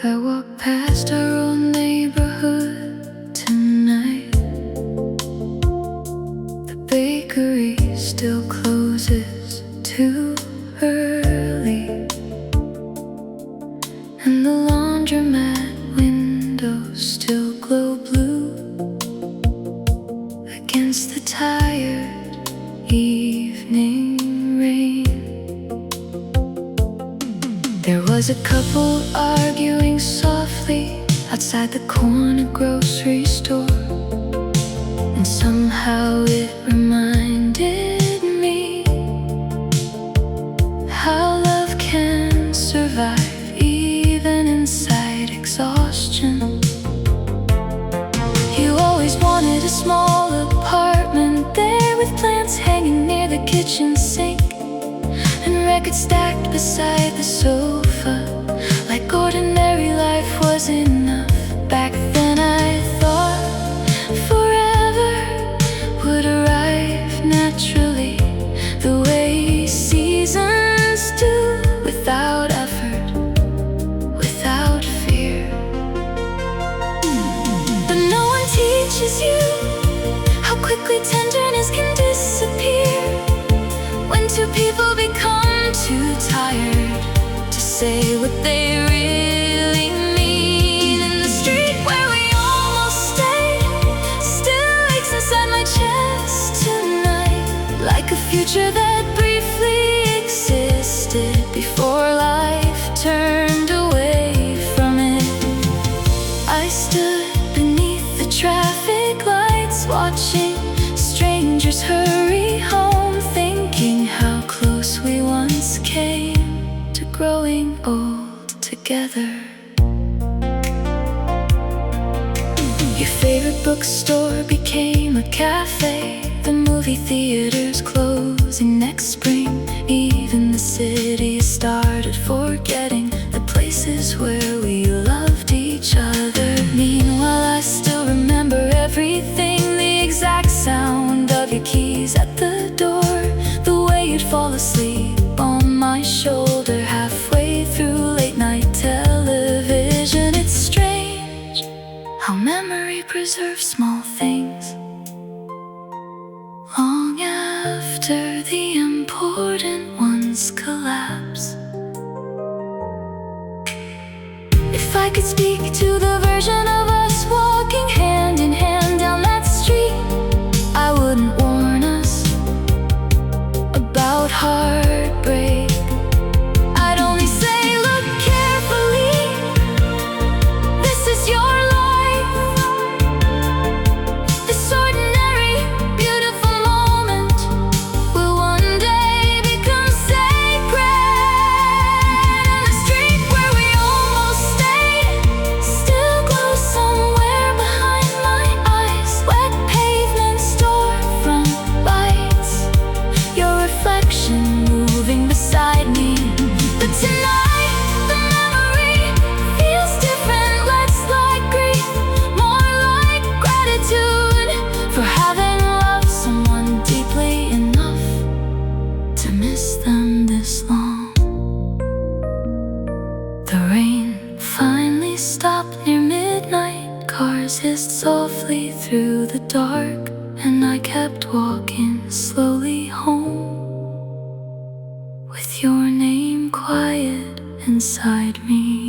I walk past our old neighborhood tonight. The bakery still closes too early, and the laundromat windows still glow blue against the tired evening rain. There was a couple arguing softly outside the corner grocery store, and somehow it reminded me how love can survive even inside exhaustion. You always wanted a small apartment there, with plants hanging near the kitchen sink and records stacked beside the sofa, like ordinary life was enough. Back then I thought forever would arrive naturally, the way seasons do, without effort, without fear. But no one teaches you how quickly tenderness can disappear when two people become too tired to say what they really mean. In the street where we almost stayed still aches inside my chest tonight, like a future that briefly existed before life turned away from it. I stood beneath the traffic lights, watching strangers hurry home, thinking how close we once came to growing old together. Your favorite bookstore became a cafe, the movie theaters closing next spring. Even the city started forgetting the places where we loved each other. Meanwhile, I still remember everything, the exact sound of your keys at the door, the way you'd fall asleep on my shoulder halfway through late night television. It's strange how memory preserves small things long after the important ones collapse. If I could speak to the version of us walking hand in hand down that street, I wouldn't warn us about heartbreak. I'd only say, look carefully, this is your life. This ordinary, beautiful moment will one day become sacred. And the street where we almost stayed still glows somewhere behind my eyes. Wet pavement, storefront lights, your reflection moving beside me. But tonight the memory feels different, less like grief, more like gratitude for having loved someone deeply enough to miss them this long. The rain finally stopped near midnight, cars hissed softly through the dark, and I kept walking slowly home with your name quiet inside me.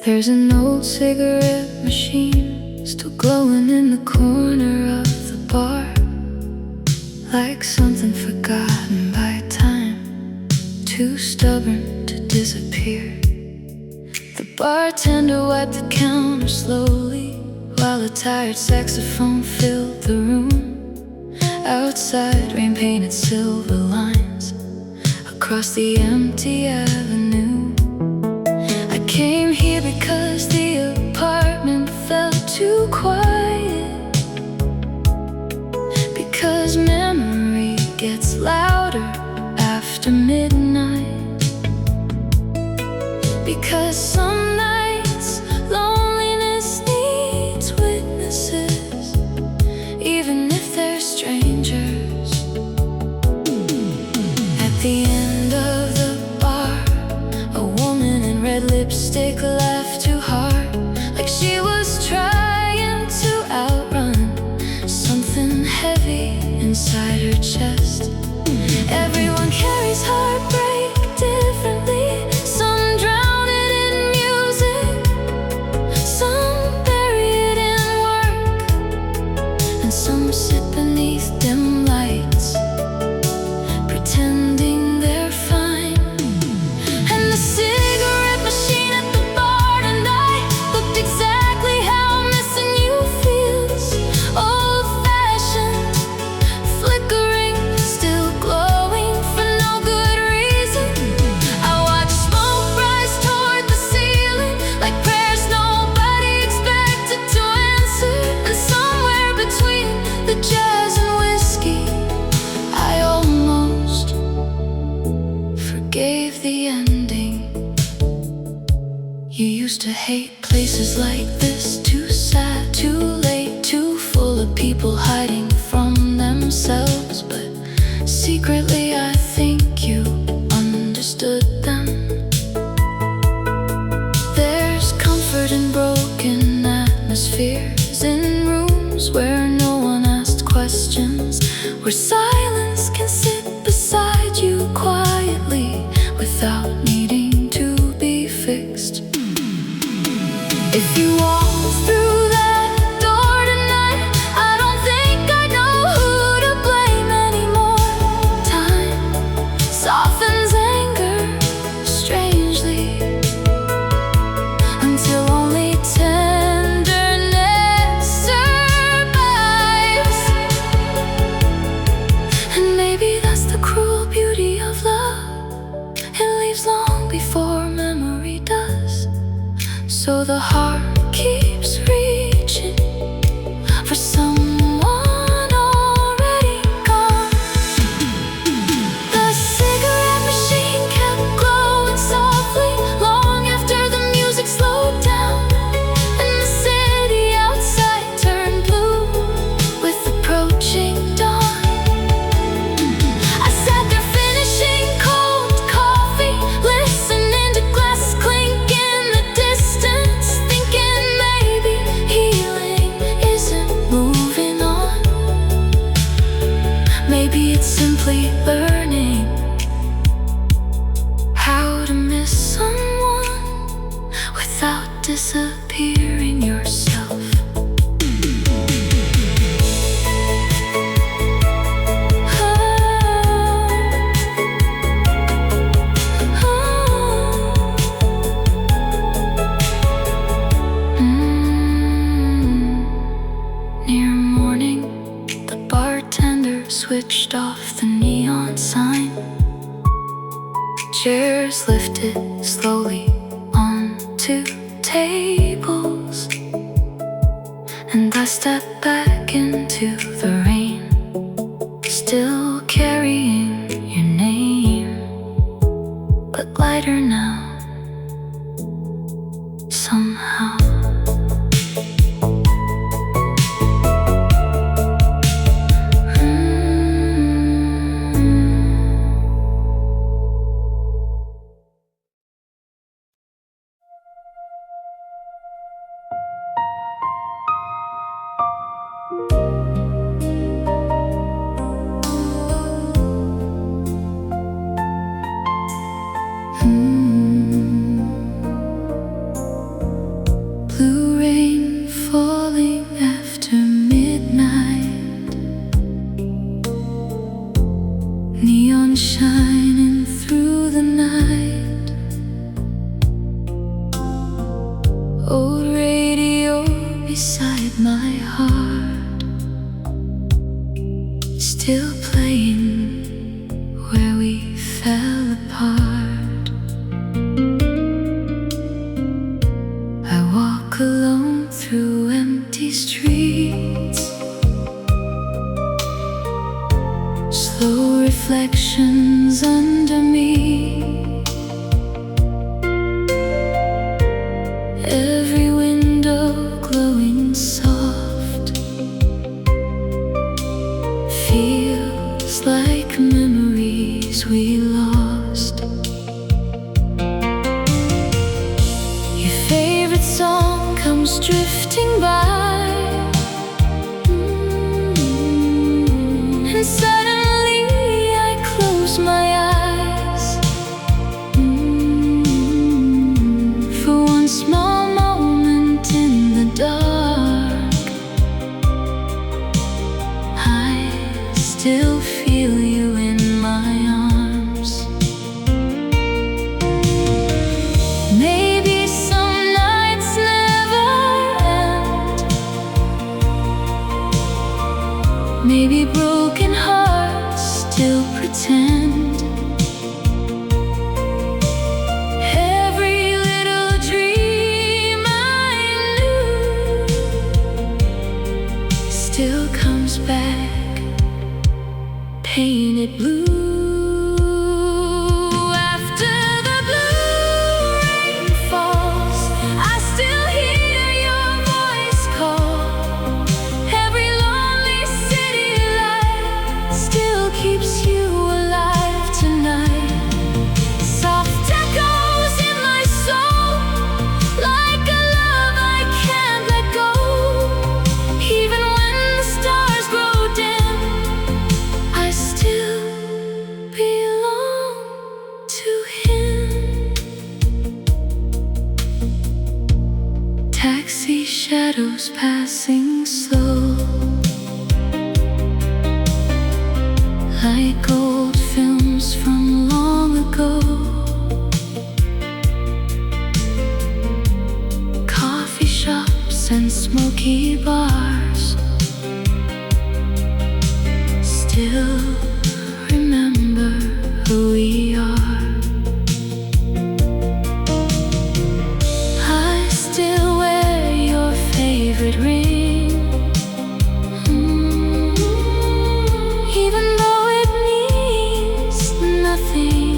There's an old cigarette machine still glowing in the corner of the bar, like something forgotten by time, too stubborn to disappear. The bartender wiped the counter slowly, while a tired saxophone filled the room. Outside, rain painted silver lines across the empty avenue. I came here because the apartment felt too quiet, because memory gets louder after midnight, because some nights loneliness needs witnesses, even if they're strangers. At the end of the bar, a woman in red lipstick laughed too hard, like she was trying to outrun something heavy inside her chest. Everyone carries heartbreak differently. Some drown it in music, some bury it in work, and some sit beneath dim lights, pretending they're fine. And the cigarette machine at the bar tonight looked exactly how missing you feels. Old-fashioned, flickering, still glowing for no good reason. I watch smoke rise toward the ceiling, like prayers nobody expected to answer. And somewhere between the jazz and whiskey, I almost forgave the ending. You used to hate places like this, too sad, too late, too full of people hiding from themselves. But secretly I think you understood them. There's comfort in broken atmospheres, in rooms where no one asked questions, where silence can sit beside you quietly without needing to be fixed. If you walk through that door tonight, I don't think I know who to blame anymore. Time softens anger strangely, until only tenderness survives. And maybe that's the cruel beauty of love. It leaves long before memory does. So the heart keeps reaching for someone already gone. The cigarette machine kept glowing softly long after the music slowed down, and the city outside turned blue with approaching dawn. I sat there finishing cold coffee, listening to glasses clink in the distance, thinking maybe healing isn't moving on. Maybe it's simply learning how to miss someone without disappearing yourself. Near morning, the bartender switched off the neon sign. Chairs lifted slowly onto tables, and I stepped back into the rain, still carrying your name, but lighter now, somehow. Blue rain falling after midnight, neon shining through the night. Old radio beside my heart, still playing where we fell apart. I walk alone through empty streets, slow reflections under me. Every window glowing soft feels like memories we lost. Your favorite song comes drifting by, and suddenly I close my eyes. For one small moment in the dark, I still feel you in my arms. Maybe some nights never end, maybe broken hearts still pretend. Every little dream I knew still comes back, painted blue. After the blue rain falls, I still hear your voice call. Every lonely city light still keeps you alive tonight. Soft echoes in my soul, like a love I can't let go. Even when the stars grow dim, I still belong to him. Taxi shadows passing slow, like old films from long ago. Coffee shops and smoky bars still remember who we are. I still wear your favorite ring, even though it means nothing.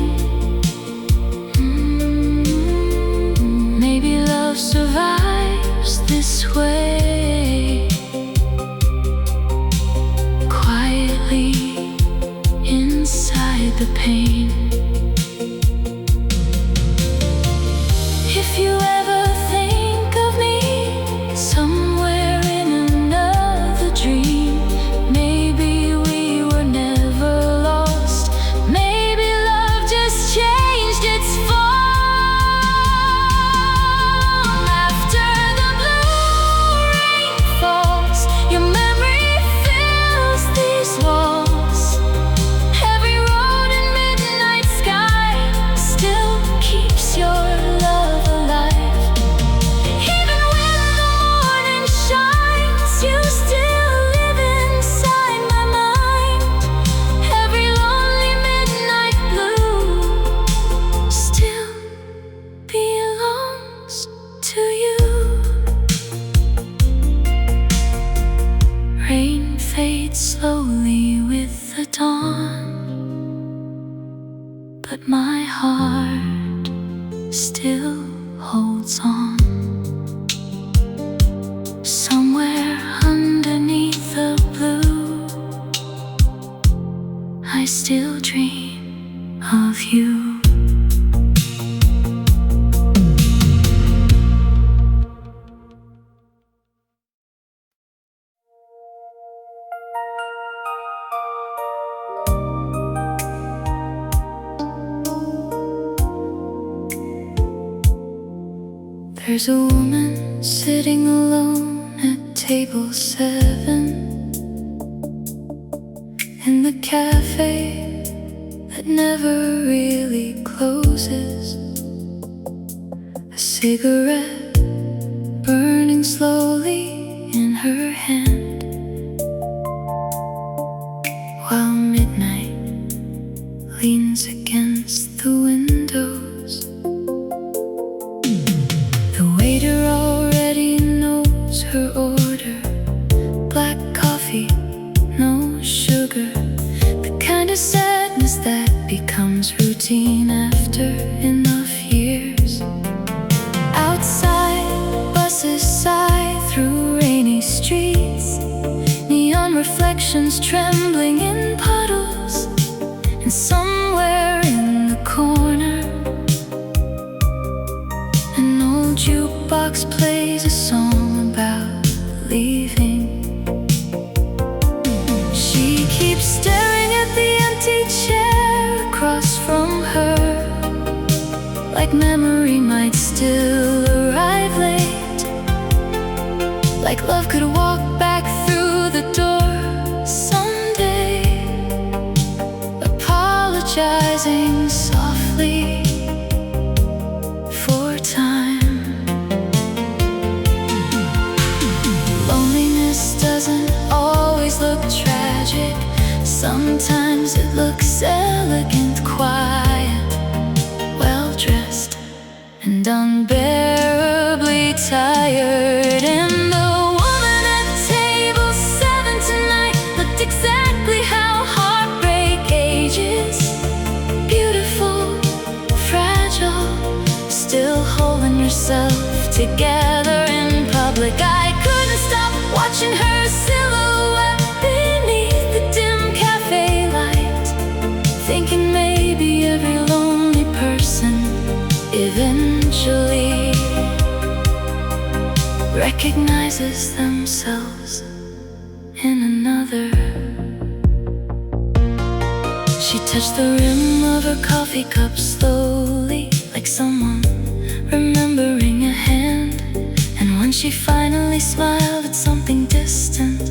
Maybe love survives this way, quietly inside the pain. If you ever think of me somewhere in another dream, maybe we were never lost. Maybe love just changed its form. After the blue rain falls, your memory fills these walls. Every road and midnight sky still keeps your love alive. Even when the morning shines, you still live inside my mind. Every lonely midnight blue still belongs to you. Rain fades slowly with the dawn, but my heart still holds on. Somewhere underneath the blue, I still dream of you. There's a woman sitting alone at table 7 in the cafe that never really closes. A cigarette burning slowly in her hand, while midnight leans against the windows. The waiter already knows her order: black coffee, no sugar. The kind of sadness that becomes routine after enough years. Outside, buses sigh through rainy streets, neon reflections trembling in puddles. And somewhere in the corner, an old jukebox plays a song about leaving. She keeps staring at the empty chair across from her, like memory might still arrive late, like love could walk back through the door someday, apologizing softly for time. Loneliness doesn't always look tragic. Sometimes it looks elegant, quiet, well-dressed, and unbearably tired. And the woman at table 7 tonight looked exactly how heartbreak ages: beautiful, fragile, still holding yourself together in public. I couldn't stop watching her silhouette beneath the dim cafe light, thinking maybe every lonely person eventually recognizes themselves in another. She touched the rim of her coffee cup slowly, like someone remembering a hand. And when she finally smiled at something distant,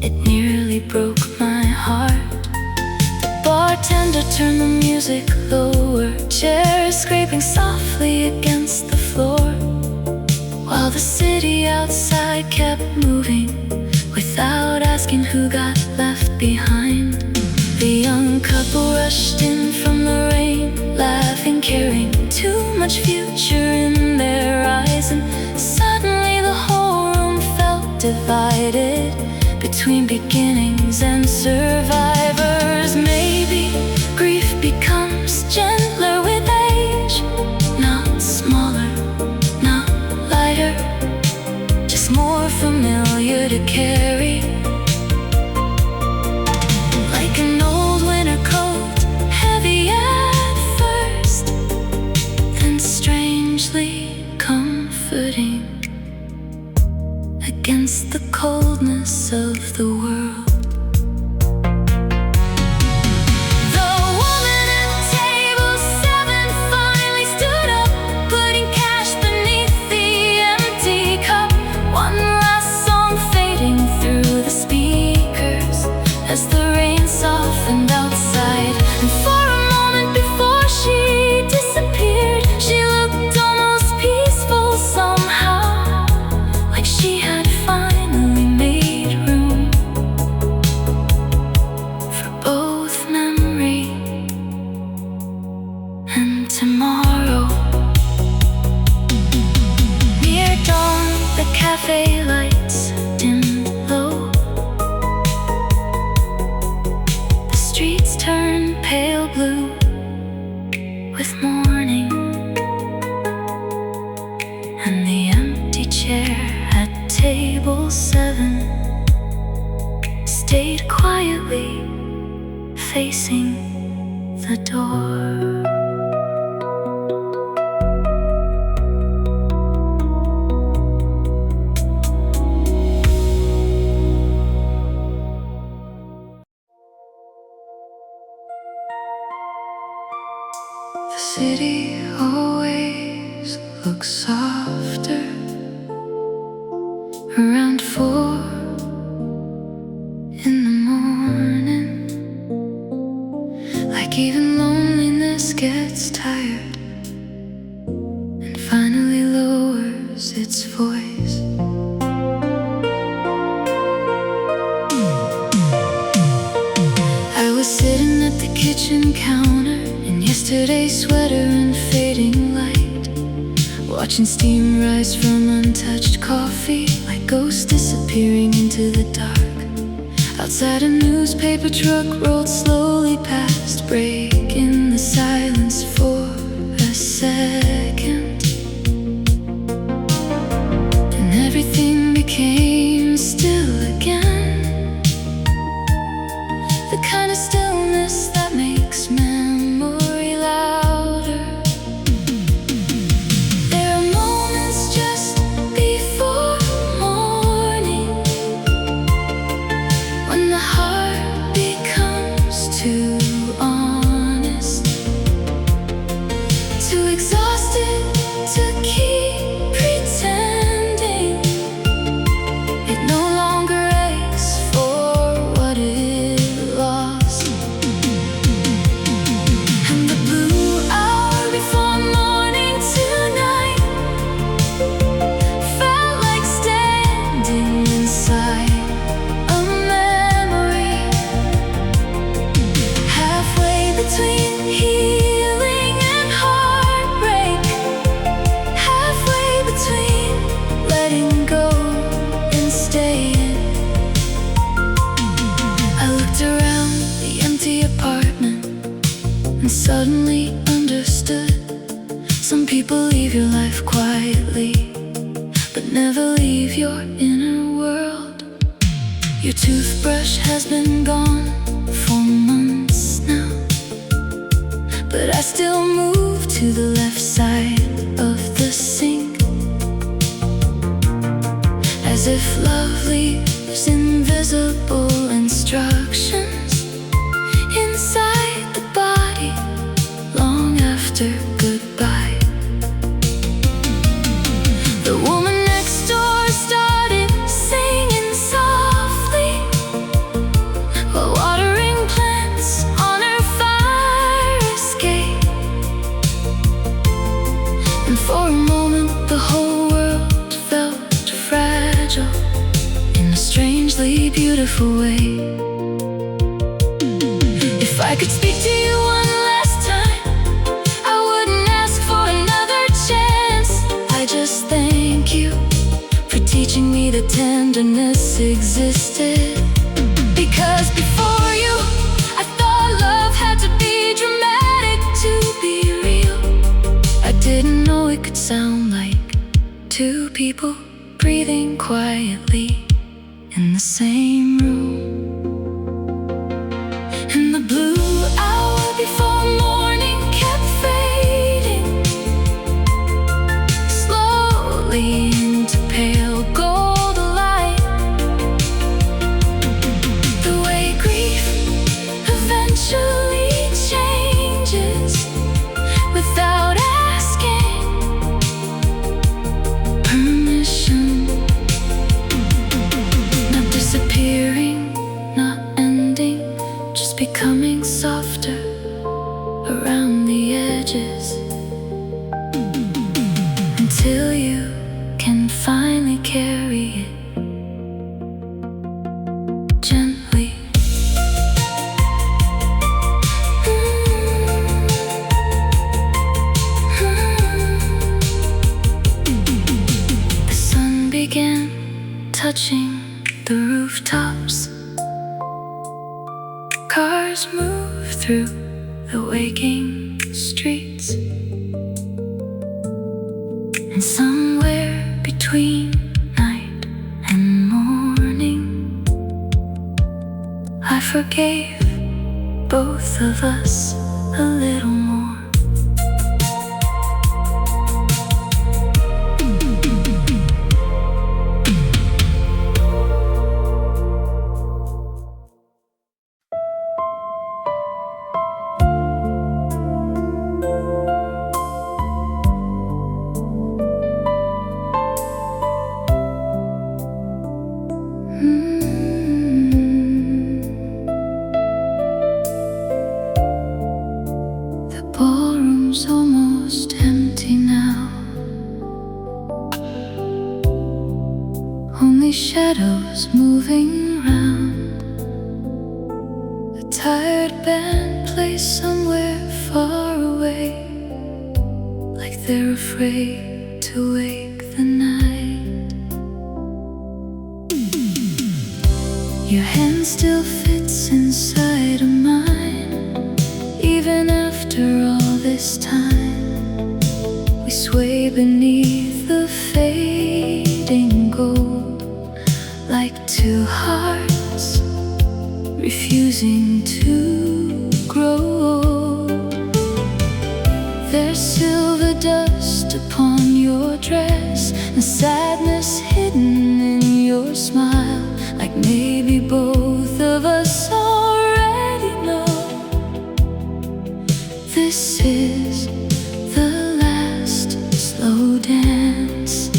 it nearly broke my heart. The bartender turned the music lower, chairs scraping softly against the floor, while the city outside kept moving without asking who got left behind. The young couple rushed in from the rain, laughing, carrying too much future in their eyes. And suddenly the whole room felt divided between beginnings and survivors. Maybe grief becomes gentler with age, not smaller, not lighter, just more familiar to carry. Like an old winter coat, heavy at first, then strangely comforting against the coldness of the world. As the rain softened outside, and for a moment before she disappeared, she looked almost peaceful somehow, like she had finally made room for both memory and tomorrow. Near dawn, the cafe lights dimmed low. Streets turn pale blue with morning, and the empty chair at table 7 stayed quietly facing the door. The city always looks softer around 4 in the morning, like even loneliness gets tired and finally lowers its voice. I was sitting at the kitchen kitchen counter in yesterday's sweater and fading light, watching steam rise from untouched coffee like ghosts disappearing into the dark. Outside, a newspaper truck rolled slowly past, breaking the silence for a second, and everything became still again. The kind of stillness that makes memory louder. There are moments just before morning when the heart becomes too honest, too exhausted to keep pretending. It no longer aches for what it lost. And the blue hour before morning tonight felt like standing inside a memory, halfway between healing and heartbreak, halfway between letting go and staying. I looked around the empty apartment and suddenly understood. Some people leave your life quietly, but never leave your inner world. Your toothbrush has been gone for months now, but I still move to the left side of the sink, as if love leaves invisible instructions inside the body long after goodbye. The woman next door started singing softly while watering plants on her fire escape, and for a moment the whole world felt fragile in a strangely beautiful way. If I could speak to you one last time, I wouldn't ask for another chance. I just thank you for teaching me that tenderness existed. Because before you, I thought love had to be dramatic to be real. I didn't know it could sound like two people breathing quietly in the same room. And the blue hour before morning kept fading slowly into pale gold light. The way grief eventually changes without asking permission, not disappearing, not ending, just becoming softer around the edges, until you can finally carry it gently. The sun began touching the rooftops. Cars move through the waking streets, and somewhere between night and morning, I forgave both of us a little more. Shadows moving round. The tired band plays pray somewhere far away, like they're afraid to wake the night. Your hand still fits inside of mine, even after all this time. We sway beneath the fading gold, like two hearts refusing to grow old. There's silver dust upon your dress, and sadness hidden in your smile, like maybe both of us already know this is the last slow dance.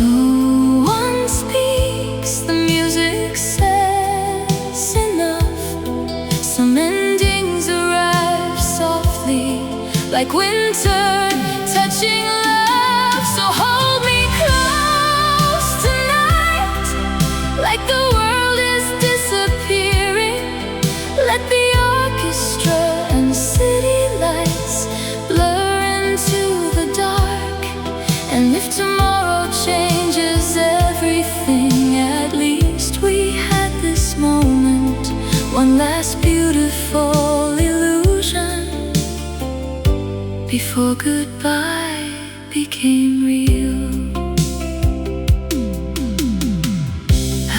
No one speaks, the music says enough. Some endings arrive softly, like winter touching love. So hold me close tonight, like the world is disappearing. Let the orchestra and city lights blur into the dark. And if tomorrow changes everything, at least we had this moment, one last beautiful illusion, before goodbye became real.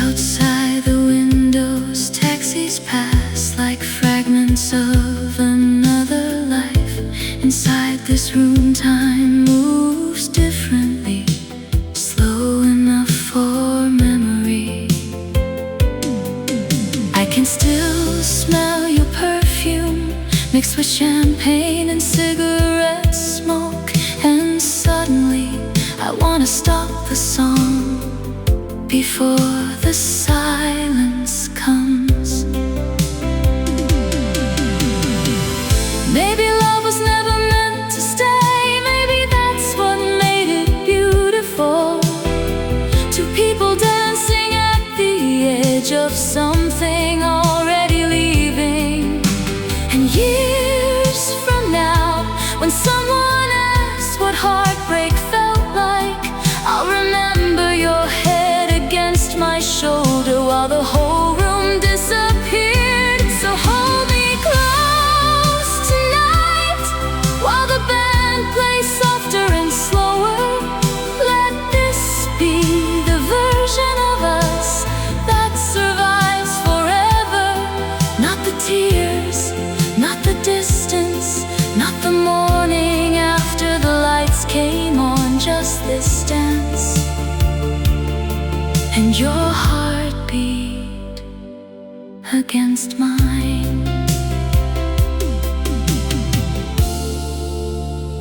Outside the windows, taxis pass like fragments of another life. Inside this room, time moves differently, slow enough for memory. I can still smell your perfume, mixed with champagne and cigarette smoke. And suddenly I wanna stop the song before the silence comes. Maybe love was never meant to stay. Maybe that's what made it beautiful. Two people dancing at the edge of something already leaving. And years from now, when someone asks what heartbreak felt like, I'll remember your head against my shoulder while the whole room disappeared. So hold me close tonight, while the band plays softer and slower. Let this be the version of us that survives forever. Not the tears, not the distance, not the morning after the lights came on, just this dance and your heartbeat against mine.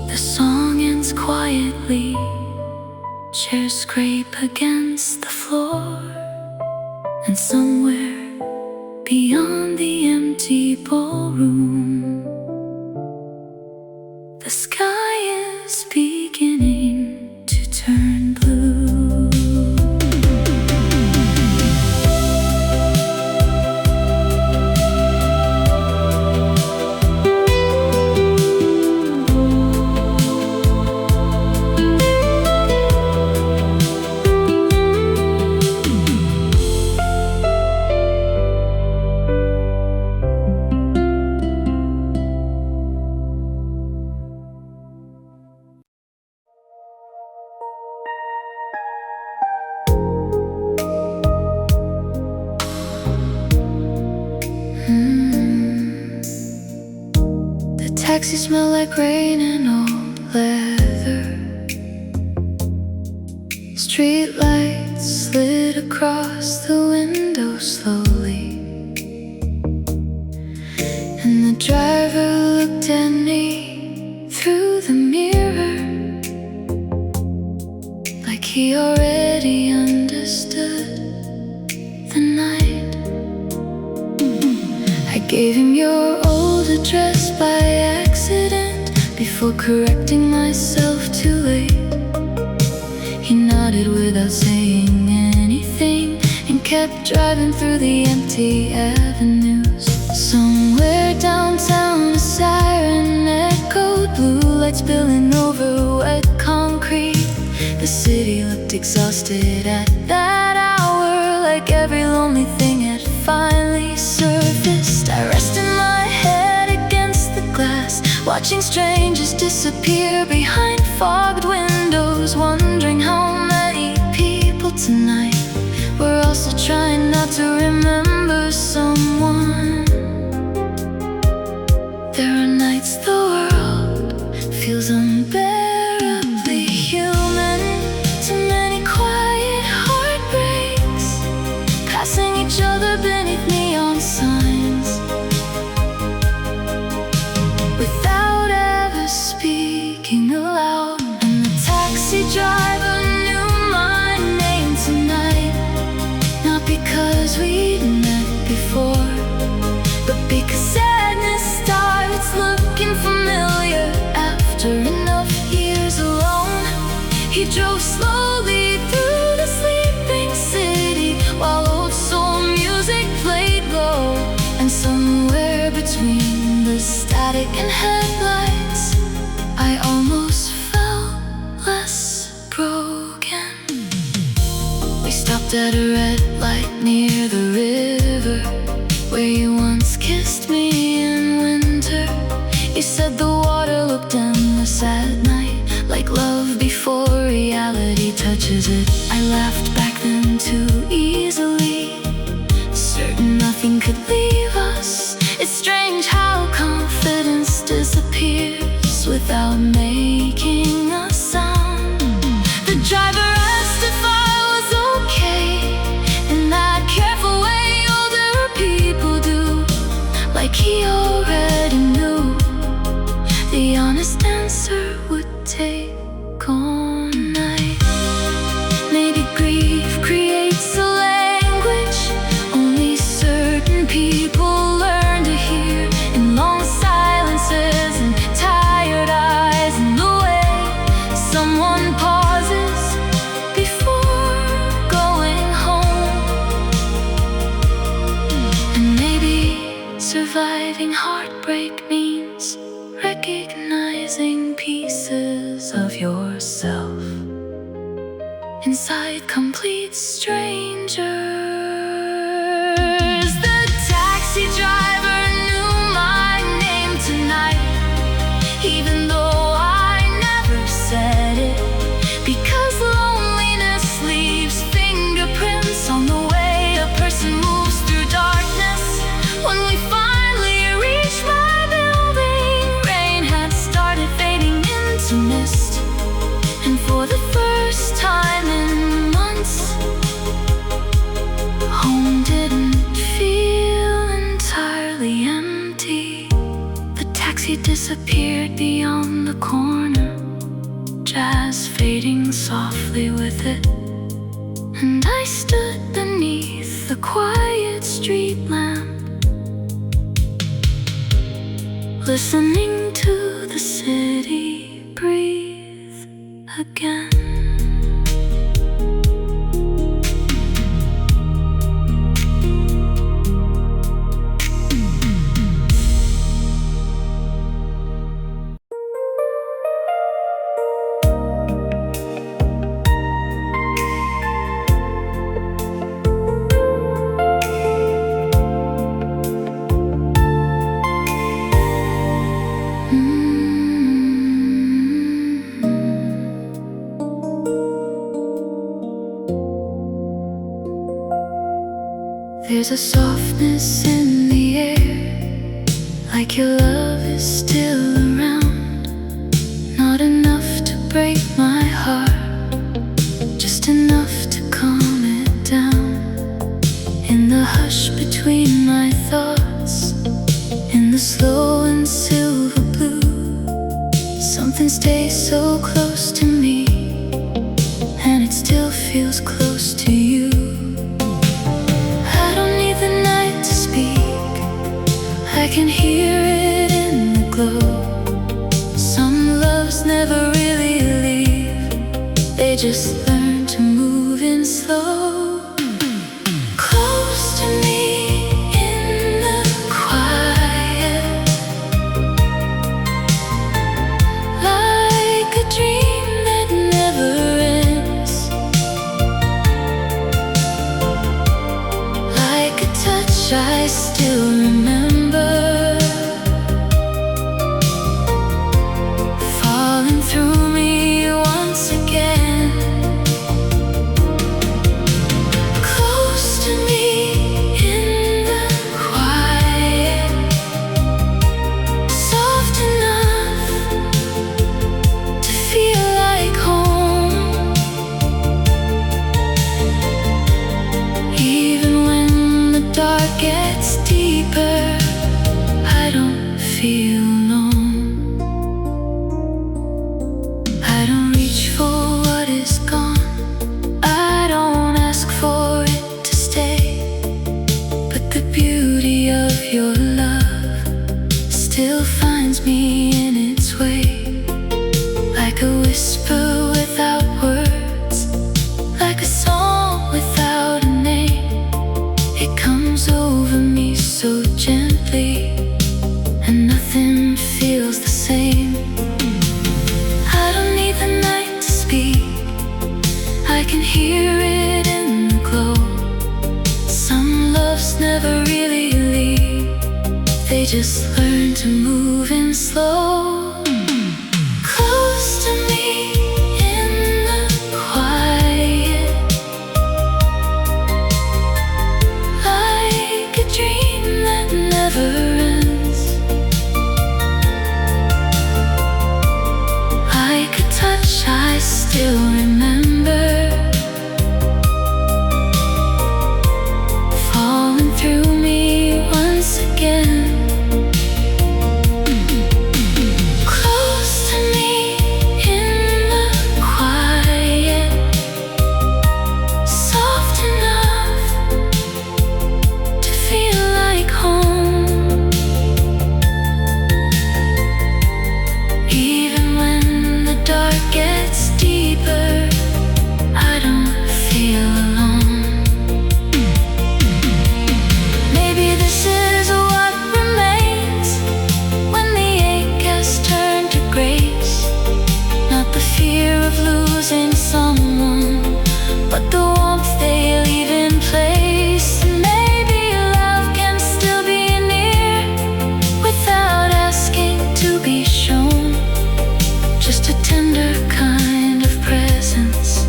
The song ends quietly, chairs scrape against the floor, and somewhere beyond the empty ballroom, the sky is beginning to turn blue. The taxi smell like rain and old leather. Street lights slid across the window slowly, and the driver looked at me through the mirror, like he already understood the night. I gave him your old address by accident, before correcting myself too late. He nodded without saying anything, and kept driving through the empty avenues. Somewhere downtown, a siren echoed, blue lights spilling over wet concrete. The city looked exhausted at that hour, like every lonely thing had finally surfaced. I rested my head against the glass, watching strangers disappear behind fogged windows, wondering how many people tonight were also trying not to remember someone. There are nights the world feels unbearably human. Too many quiet heartbreaks, passing each other beneath neon signs, without ever speaking aloud. And the taxi driver knew my name tonight, not because we'd met before, but because sadness starts looking familiar after enough years alone. He drove slowly through the sleeping city while old soul music played low. And somewhere between the static and headlights, I almost felt less broken. We stopped at a red light near the river, where you once kissed me in winter. You said the water looked endless at night, like love before reality touches it. I laughed back then too easily, certain nothing could leave us. It's strange how confidence disappears without making a sound. The driver asked if I was okay, in that careful way older people do, like he already knew. The honest answer would take all night. Maybe grief creates a language only certain people learn to hear, in long silences and tired eyes, and the way someone pauses before going home. And maybe surviving heartbreak means recognizing pieces of yourself inside complete strangers. The taxi driver knew my name tonight, even though I never said it, because loneliness leaves fingerprints on the way a person moves through darkness. When we finally reached my building, rain had started fading into mist, and for the first time in months, home didn't feel entirely empty. The taxi disappeared beyond the corner, jazz fading softly with it, and I stood beneath the quiet street lamp, listening to the city breathe again. There's a softness in the air, like your love is still around. Not enough to break my heart, just enough to calm it down. In the hush between my thoughts, in the slow and silver blue, something stays so close to me, and it still feels close to you. I can hear it in the glow. Some loves never really leave, they just learn to move in slow. Close to me in the quiet, still finds me in its way, like a whisper without words, like a song without a name. It comes over me so gently, and nothing feels the same. I don't need the night to speak, I can hear it in the glow. Some loves never really leave, they just learn to move in slow. Close to me in the quiet, like a dream that never ends, like a touch I still remember, falling through me once again. Someone, but the warmth they leave in place. Maybe love can still be near without asking to be shown, just a tender kind of presence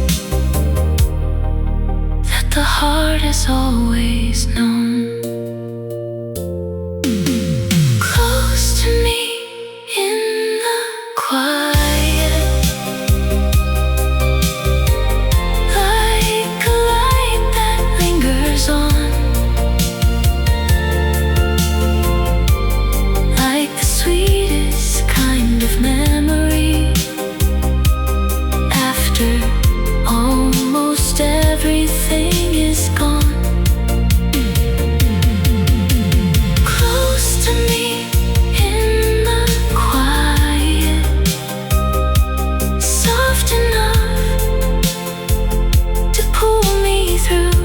that the heart has always known. Close to me in the quiet, everything is gone. Close to me in the quiet, soft enough to pull me through.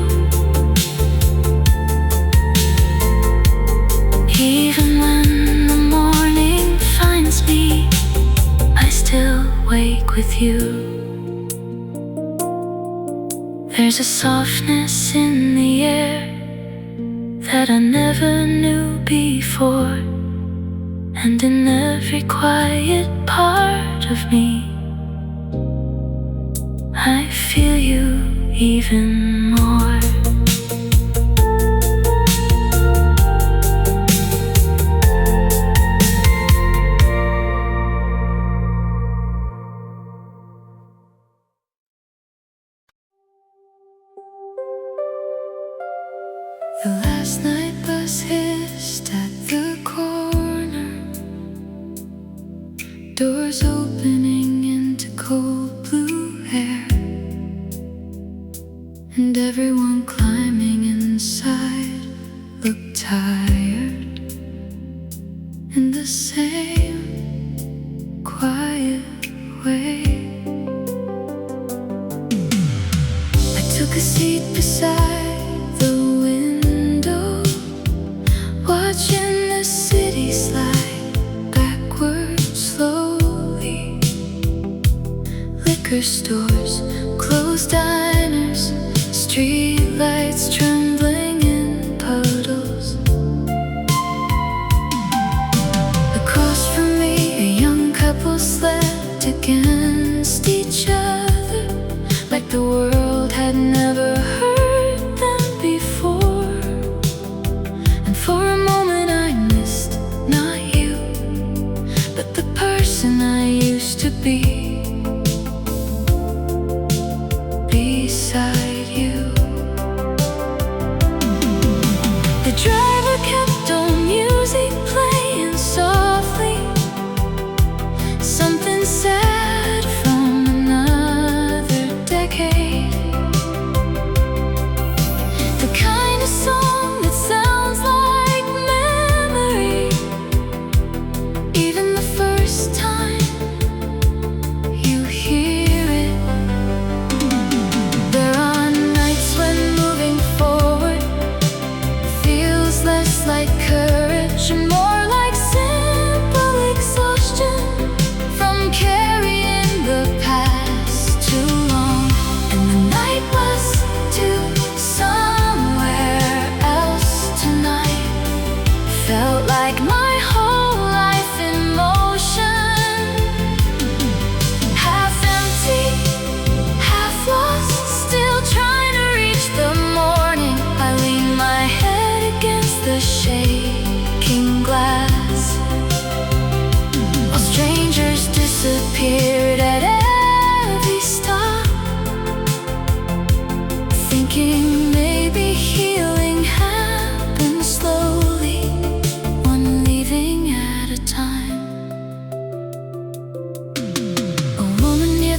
Even when the morning finds me, I still wake with you. There's a softness in the air that I never knew before, and in every quiet part of me, I feel you even more. The last night bus hissed at the corner, doors opening into cold blue air, and everyone climbing inside looked tired in the same quiet way. I took a seat beside watching the city slide backwards slowly. Liquor stores, closed diners, street lights trembling in puddles. Across from me, a young couple slept against each other, like the world had never heard them before. For a moment I missed, not you, but the person I used to be beside you. The driver kept on music playing softly, something sad from another decade, the kind of song that sounds like memory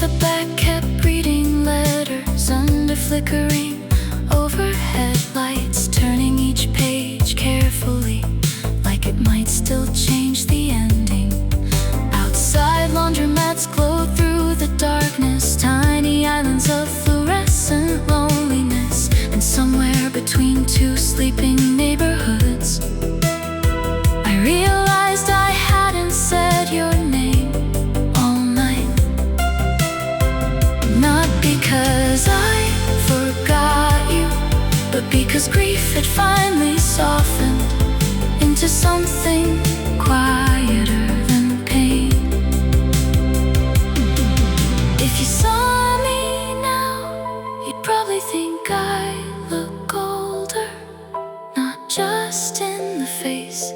the back kept reading letters under flickering overhead lights, turning each page carefully, like it might still change the ending. Outside, laundromats glow through the darkness, tiny islands of fluorescent loneliness. And somewhere between two sleeping neighborhoods, I realized I hadn't said your name all night. Not because I forgot you, but because grief had finally softened into something quieter than pain. If you saw me now, you'd probably think I look older, not just in the face,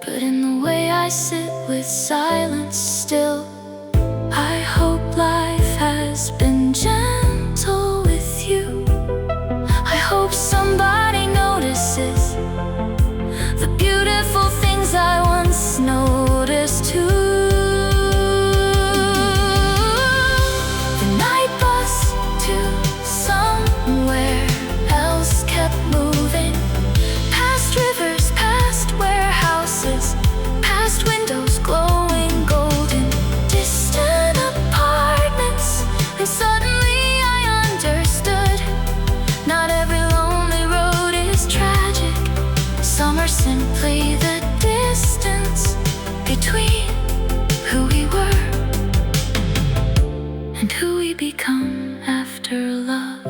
but in the way I sit with silence still. I hope life has been gentle with you. I hope somebody notices the beautiful things I once noticed too. The night bus to somewhere else kept moving, past rivers, past warehouses, past windows glowing golden, distant apartments. And suddenly I understood, not every lonely road is tragic. Some are simply the distance between who we were and who we become after love.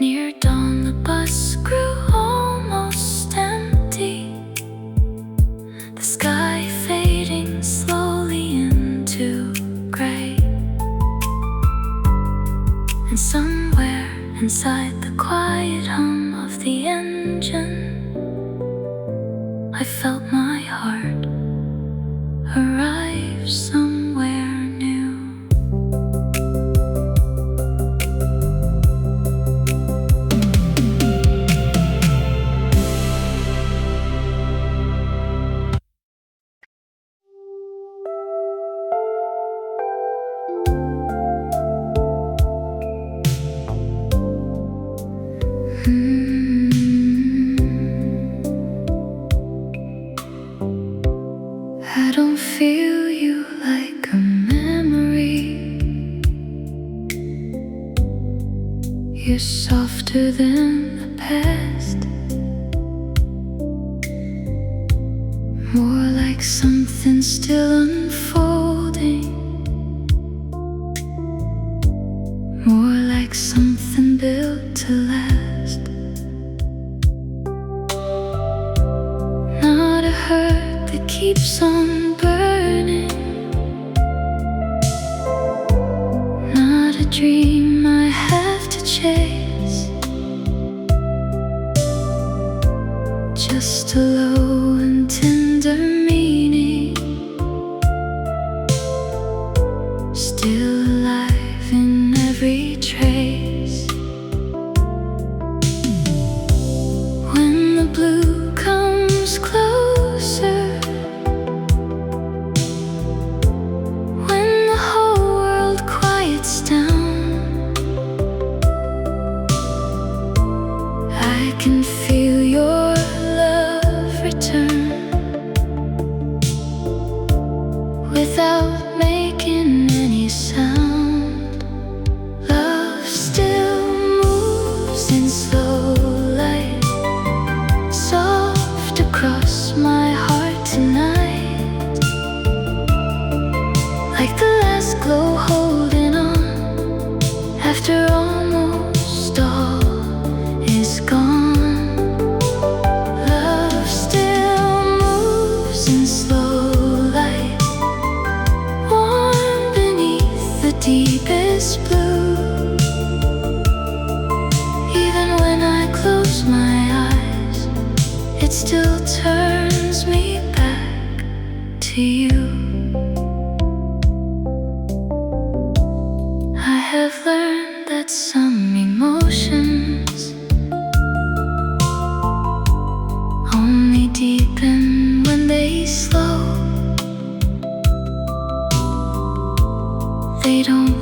Near dawn, the bus grew almost empty, the sky fading slowly into gray. And somewhere inside the quiet hum of the engine, I felt my heart arrive somewhere new. I don't feel you like a memory. You're softer than the past, more like something still unfolding, more like something built to last. Not a hurt that keeps on burning, not a dream I have to chase, just a low and tender meaning, still alive in every trace. When the blue comes closer, when the whole world quiets down, I can feel your love return.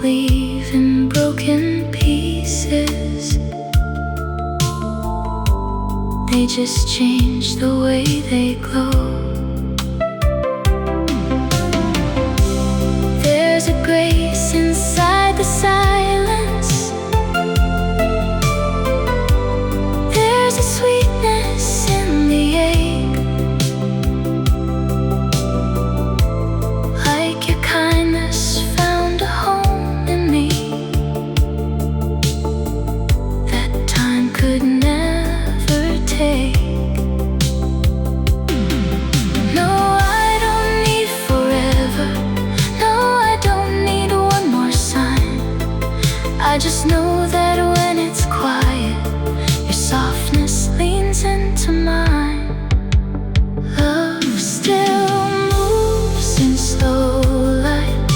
leave in broken pieces. They just change the way they glow. There's a grace inside the silence. There's a sweetness in the ache. Like your kindness found a home in me that time could never take. No, I don't need forever. No, I don't need one more sign. I just know that when it's quiet, your softness leans into mine. Love still moves in slow light,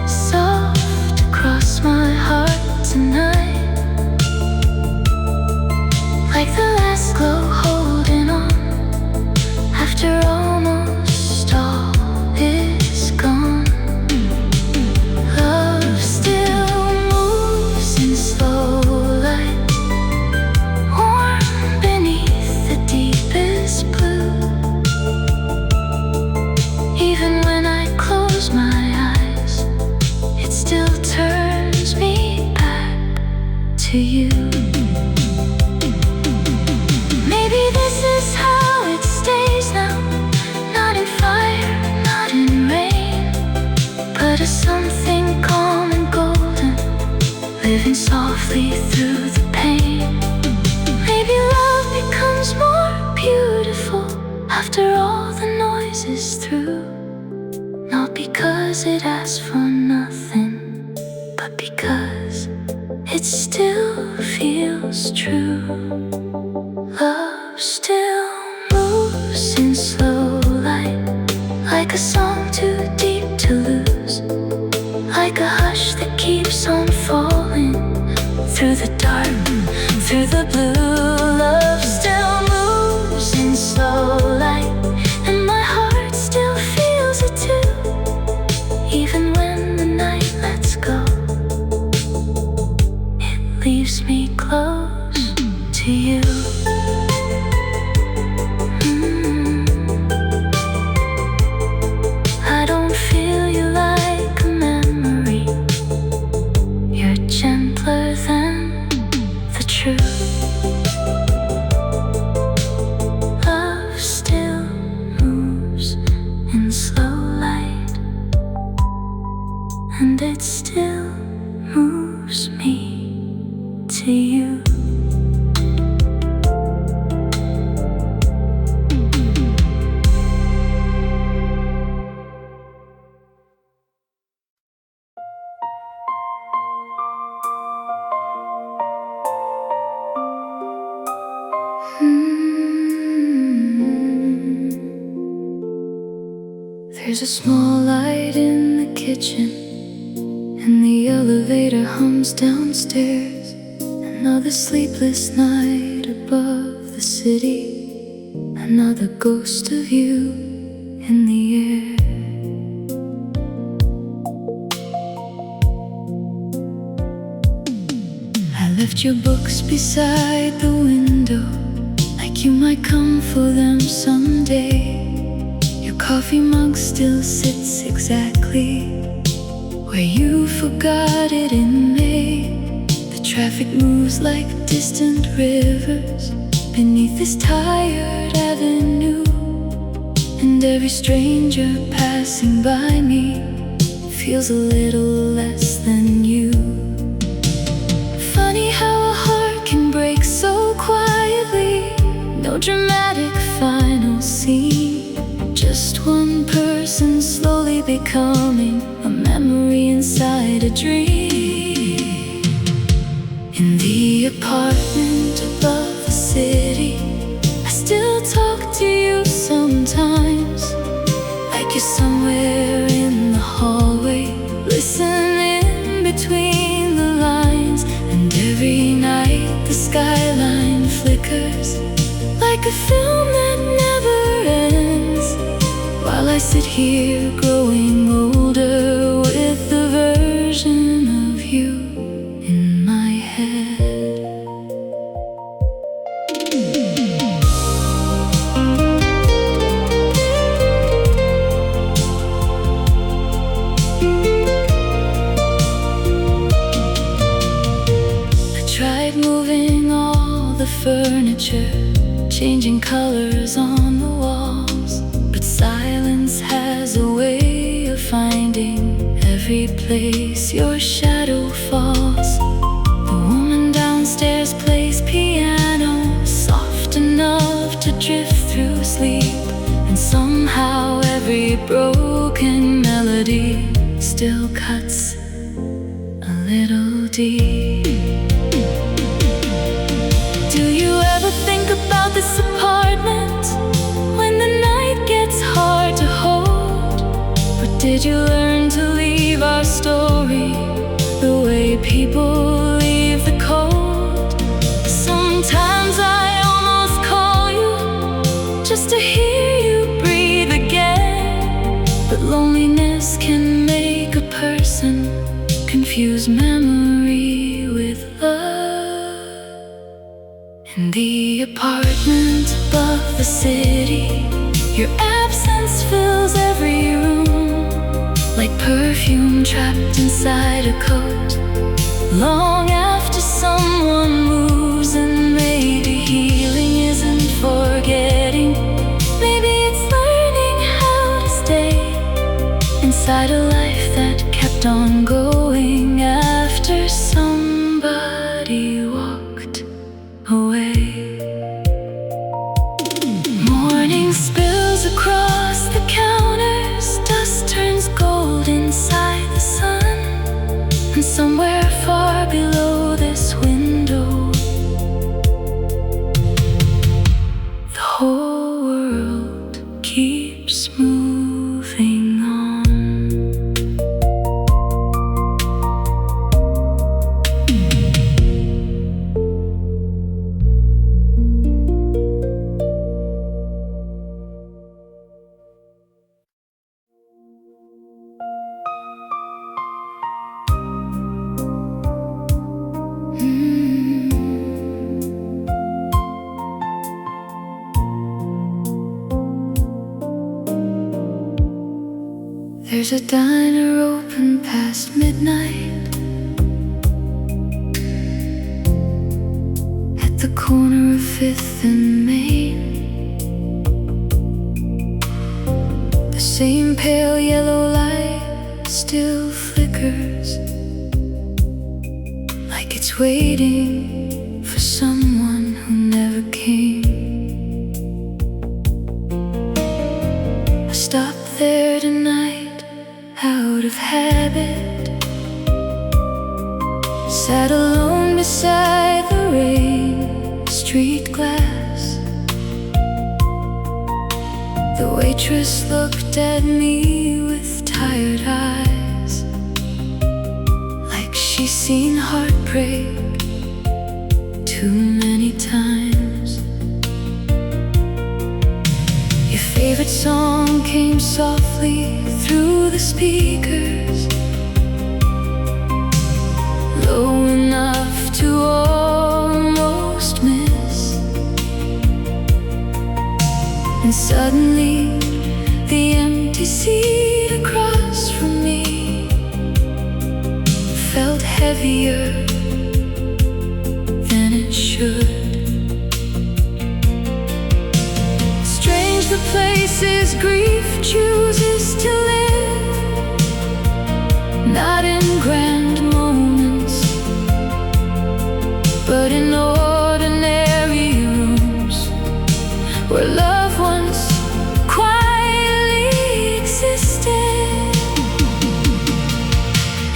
soft across my heart tonight. Like the last glow holding on after almost all is gone. Love still moves in slow light, warm beneath the deepest blue. Even when I close my eyes, it still turns me back to you. Maybe this is how it stays now. Not in fire, not in rain, but as something calm and golden, living softly through the pain. Maybe love becomes more beautiful after all the noise is through. Not because it asks for nothing, but because it still feels true. Love still moves in slow light, like a song too deep to lose, like a hush that keeps on falling through the dark, through the blue. Love still moves in slow light, and my heart still feels it too. Even when the night lets go, it leaves me close to you. I don't feel you like a memory. You're gentler than the truth. Love still moves in slow light, and it still moves me to you. There's a small light in the kitchen, and the elevator hums downstairs. Another sleepless night above the city, another ghost of you in the air. I left your books beside the window, like you might come for them someday. Your coffee mug still sits exactly where you forgot it in May. The traffic moves like distant rivers beneath this tired avenue, and every stranger passing by me feels a little less than you. Funny how a heart can break so quietly. No dramatic final scene, just one person slowly becoming a memory inside a dream. In the apartment above the city, I still talk to you sometimes, like you're somewhere in the hallway, listening between the lines. And every night the skyline flickers like a film that never ends, while I sit here growing older with the version place your shadow falls. The woman downstairs plays piano, soft enough to drift through sleep. And somehow every broken melody still cuts a little deep. Do you ever think about this apartment when the night gets hard to hold? Or did you learn to leave our story the way people leave the cold? Sometimes I almost call you just to hear you breathe again. But loneliness can make a person confuse memory with love. In the apartment above the city, your absence fills every room, like perfume trapped inside a coat. Long after someone moves, and maybe healing isn't forgetting. Maybe it's learning how to stay inside a life that kept on going after somebody walked away. Morning spills across the counters, dust turns gold inside the sun. And somewhere far below this window, the whole world keeps moving on. There's a diner open past midnight at the corner of 5th and Main. The same pale yellow light still flickers, like it's waiting for someone who never came. I stopped there tonight out of habit, sat alone beside the rain, street glass. The waitress looked at me with tired eyes, like she's seen heartbreak too many times. Your favorite song came softly through the speakers, low enough to almost miss. And suddenly the empty seat across from me felt heavier than it should. Strange the places grief chooses to live, not in grand moments, but in ordinary rooms where loved ones quietly existed.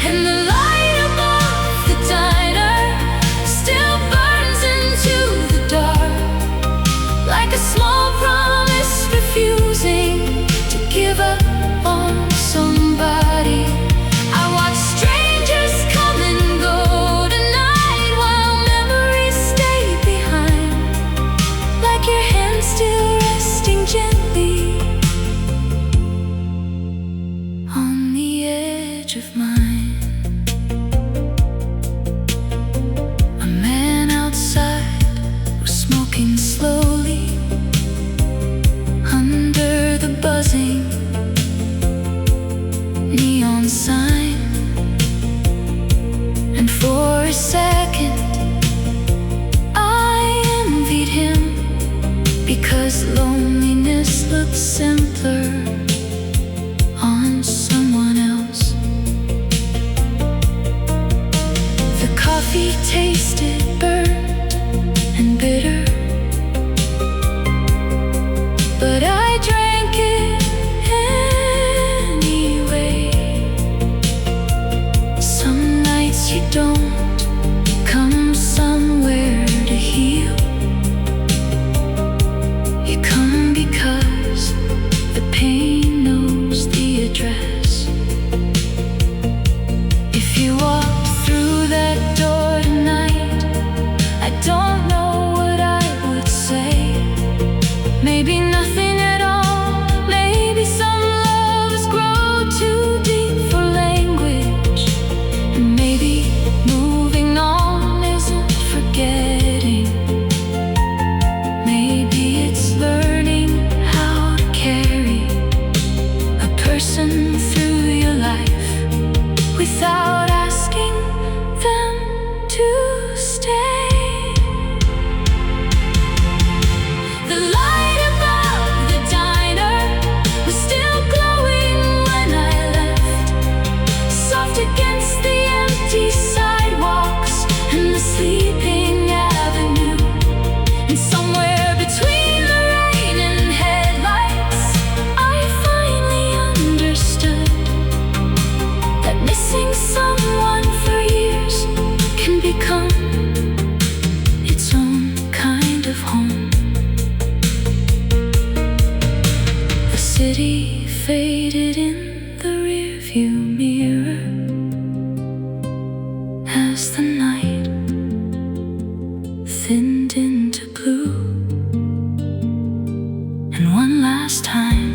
And the light above the diner still burns into the dark, like a small promise refusing to give person through your life without asking them to stay. The light above the diner was still glowing when I left, soft against the empty sidewalks and the sleeping avenue. And somewhere between the rain and headlights, I finally understood that missing someone for years can become its own kind of home. The city faded in the rearview mirror as the night thinned into blue. And one last time,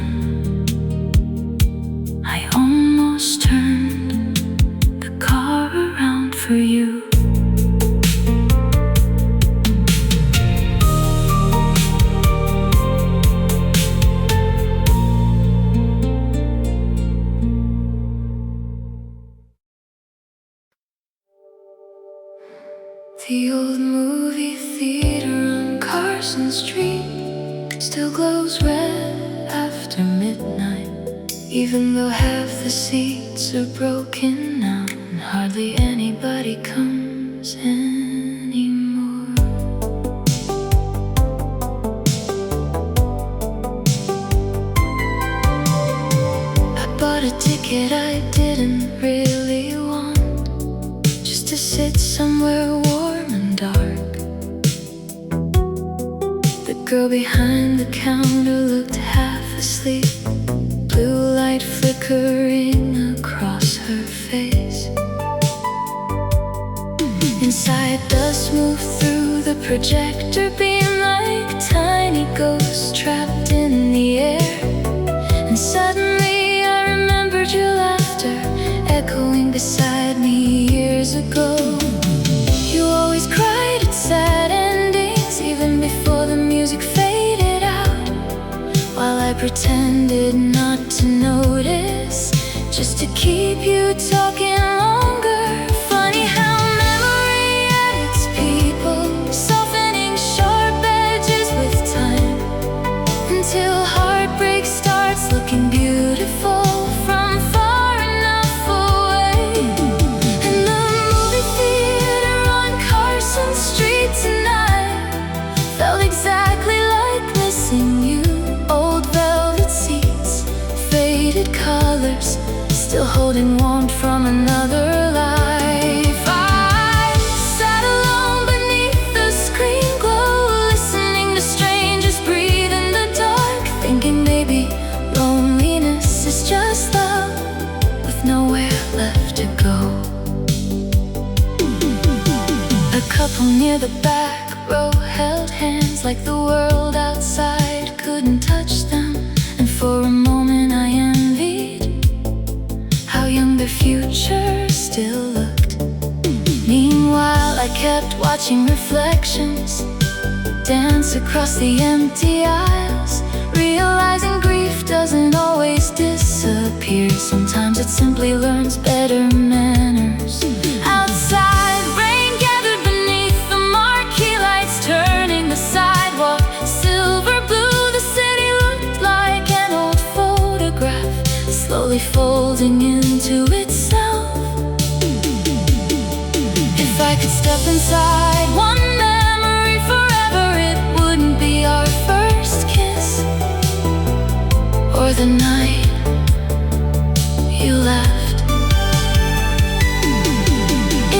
I almost turned the car around for you. The old movie theater on Carson Street still glows red after midnight, even though half the seats are broken now and hardly anybody comes anymore. I bought a ticket I didn't really want, just to sit somewhere warm and dark. The girl behind the counter looked half asleep, blue light flickering across her face. Inside, dust moved through the projector beam like tiny ghosts trapped in the air. And suddenly I remembered your laughter echoing beside me years ago. You always cried at sad endings, even before the music faded out, while I pretended not to notice, just to keep you talking longer. Funny how memory edits people, softening sharp edges with time, until heartbreak starts looking beautiful from far enough away. And the movie theater on Carson Street tonight felt exactly like missing you. Old velvet seats, faded colors, still holding warmth from another life. I sat alone beneath the screen glow, listening to strangers breathe in the dark, thinking maybe loneliness is just love with nowhere left to go. A couple near the back row held hands like the world outside couldn't touch them, and for a moment I envied how young their future still looked. Meanwhile, I kept watching reflections dance across the empty aisles, realizing grief doesn't always disappear. Sometimes it simply learns better manners. Outside, rain gathered beneath the marquee lights, turning the sidewalk silver blue. The city looked like an old photograph, slowly folding into itself. If I could step inside one memory forever, it wouldn't be our first kiss, or the night you left.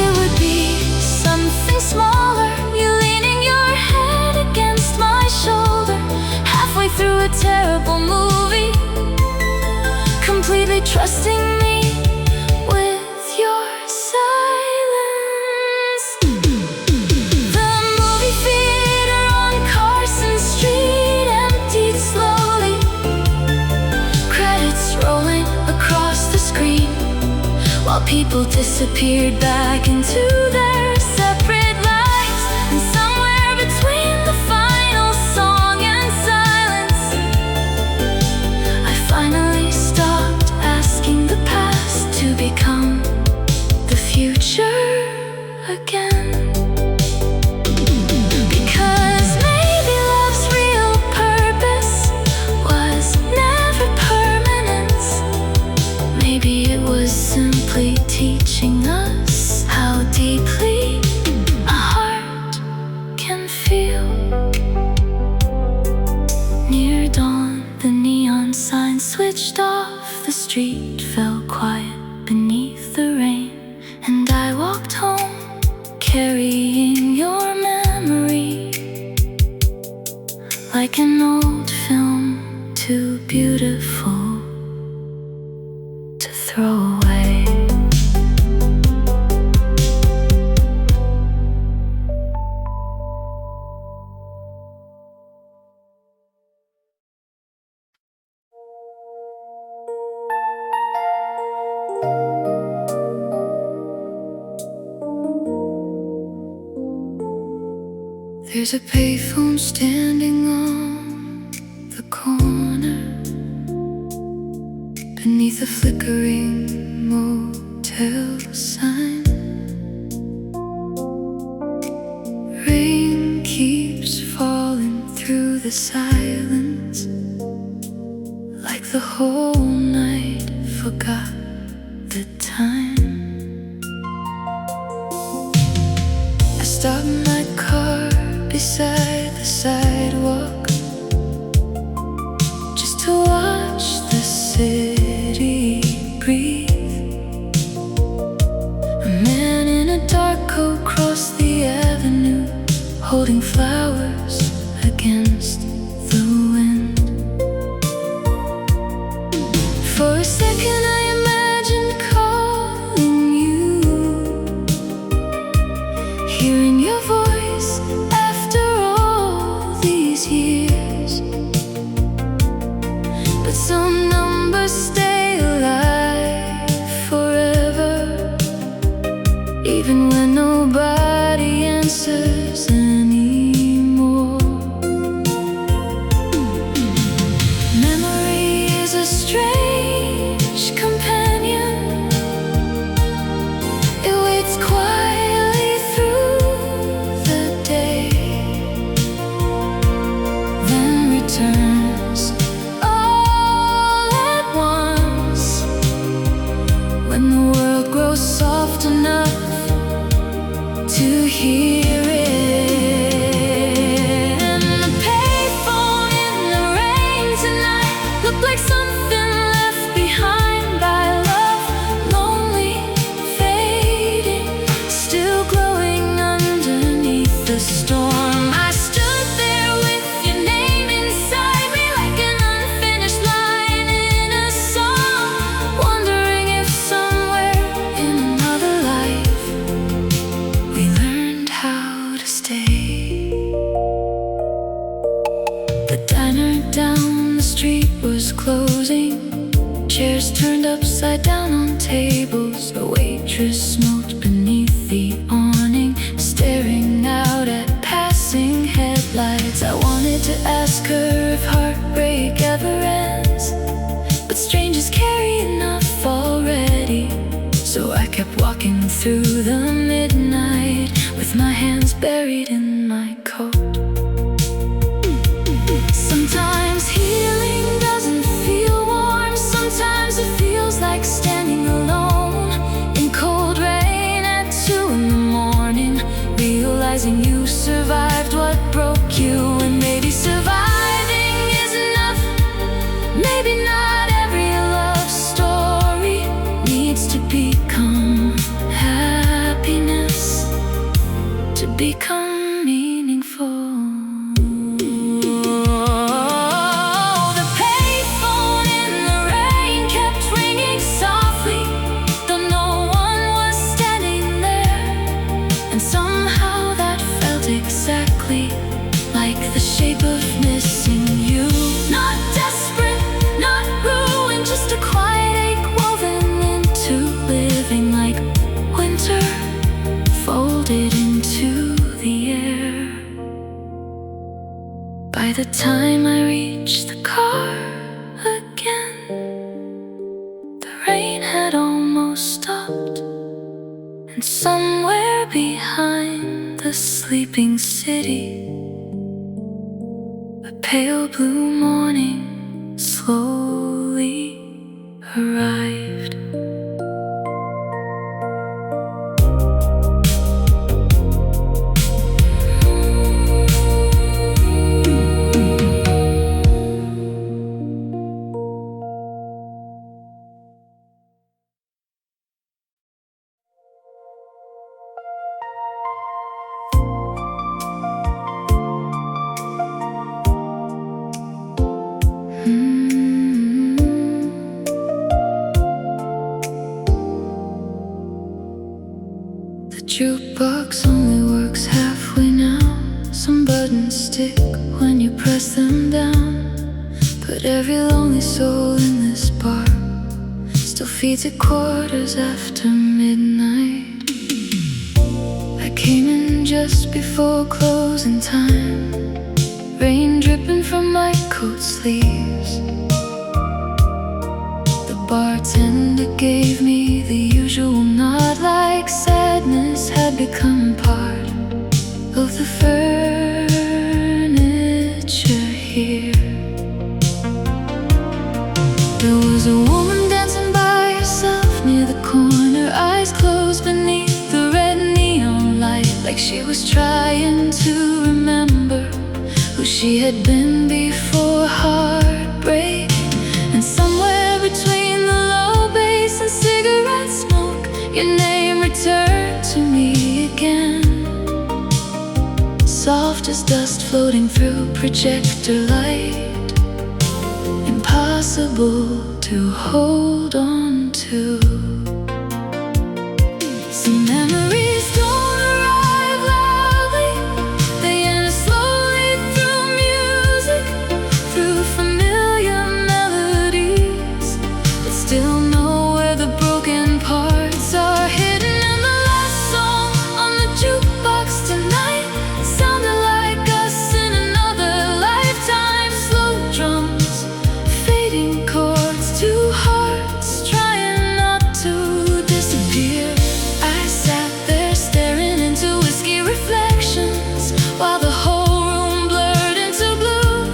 It would be something smaller, you leaning your head against my shoulder, halfway through a terrible movie, completely trusting me with your silence. The movie theater on Carson Street emptied slowly, credits rolling across the screen, while people disappeared back into their separate lives. And somewhere between the final song and silence, I finally stopped teaching us how deeply a heart can feel. Near dawn, the neon sign switched off. The street fell quiet beneath the rain, and I walked home carrying your memory like an old film, too beautiful to throw away. There's a payphone standing on the corner beneath a flickering motel sign. Rain keeps falling through the silence, like the whole night forgot the time. I stopped my car beside the sidewalk just to watch the city breathe. A man in a dark coat crossed the avenue, holding flowers against the wind. For a second I imagined calling you, hearing your voice after all these years. But some numbers stay alive forever, even when nobody answers anymore. Memory is a strange companion. It waits quietly through the day, then returns all at once when the world grows soft enough to hear it. And the payphone in the rain tonight looked like something left behind by love, lonely, fading, still glowing underneath the storm. I stood there with your name inside me like an unfinished line in a song, wondering if somewhere in another life we learned how to stay. The diner down the street was closing, chairs turned upside down on tables. A waitress smoked beneath the awning, staring out at passing headlights. I wanted to ask her if heartbreak ever ends, but strangers carry enough already. So I kept walking through the midnight with my hands buried in my coat. Sometimes healing doesn't feel warm. Sometimes it feels like standing alone in cold rain at 2 in the morning, realizing you survived what broke you. And maybe surviving is enough. Maybe not every love story needs to become happiness to become meaningful. The payphone in the rain kept ringing softly, though no one was standing there. And somehow that felt exactly like the shape of missing you. Not desperate, not ruined, just a quiet ache woven into living, like winter folded into the air. By the time I reached the car again, the rain had almost stopped, and somewhere behind the sleeping city, a pale blue morning slowly arrived. jukebox only works halfway now. Some buttons stick when you press them down, but every lonely soul in this bar still feeds at quarters after midnight. I came in just before closing time, rain dripping from my coat sleeves. The bartender gave me the usual nod, like sadness had become part of the furniture here. There was a woman dancing by herself near the corner, eyes closed beneath the red neon light, like she was trying to remember who she had been before heartbreak. And somewhere between the low bass and cigarette smoke, your name returned to me again, soft as dust floating through projector light, impossible to hold on to. Some memories don't arrive loudly, they enter slowly through music, through familiar melodies, but still know where the broken parts are hidden. And the last song on the jukebox tonight sounded like us in another lifetime. Slow drums, fading chords, two hearts trying not to disappear. I sat there staring into whiskey reflections while the whole room blurred into blue,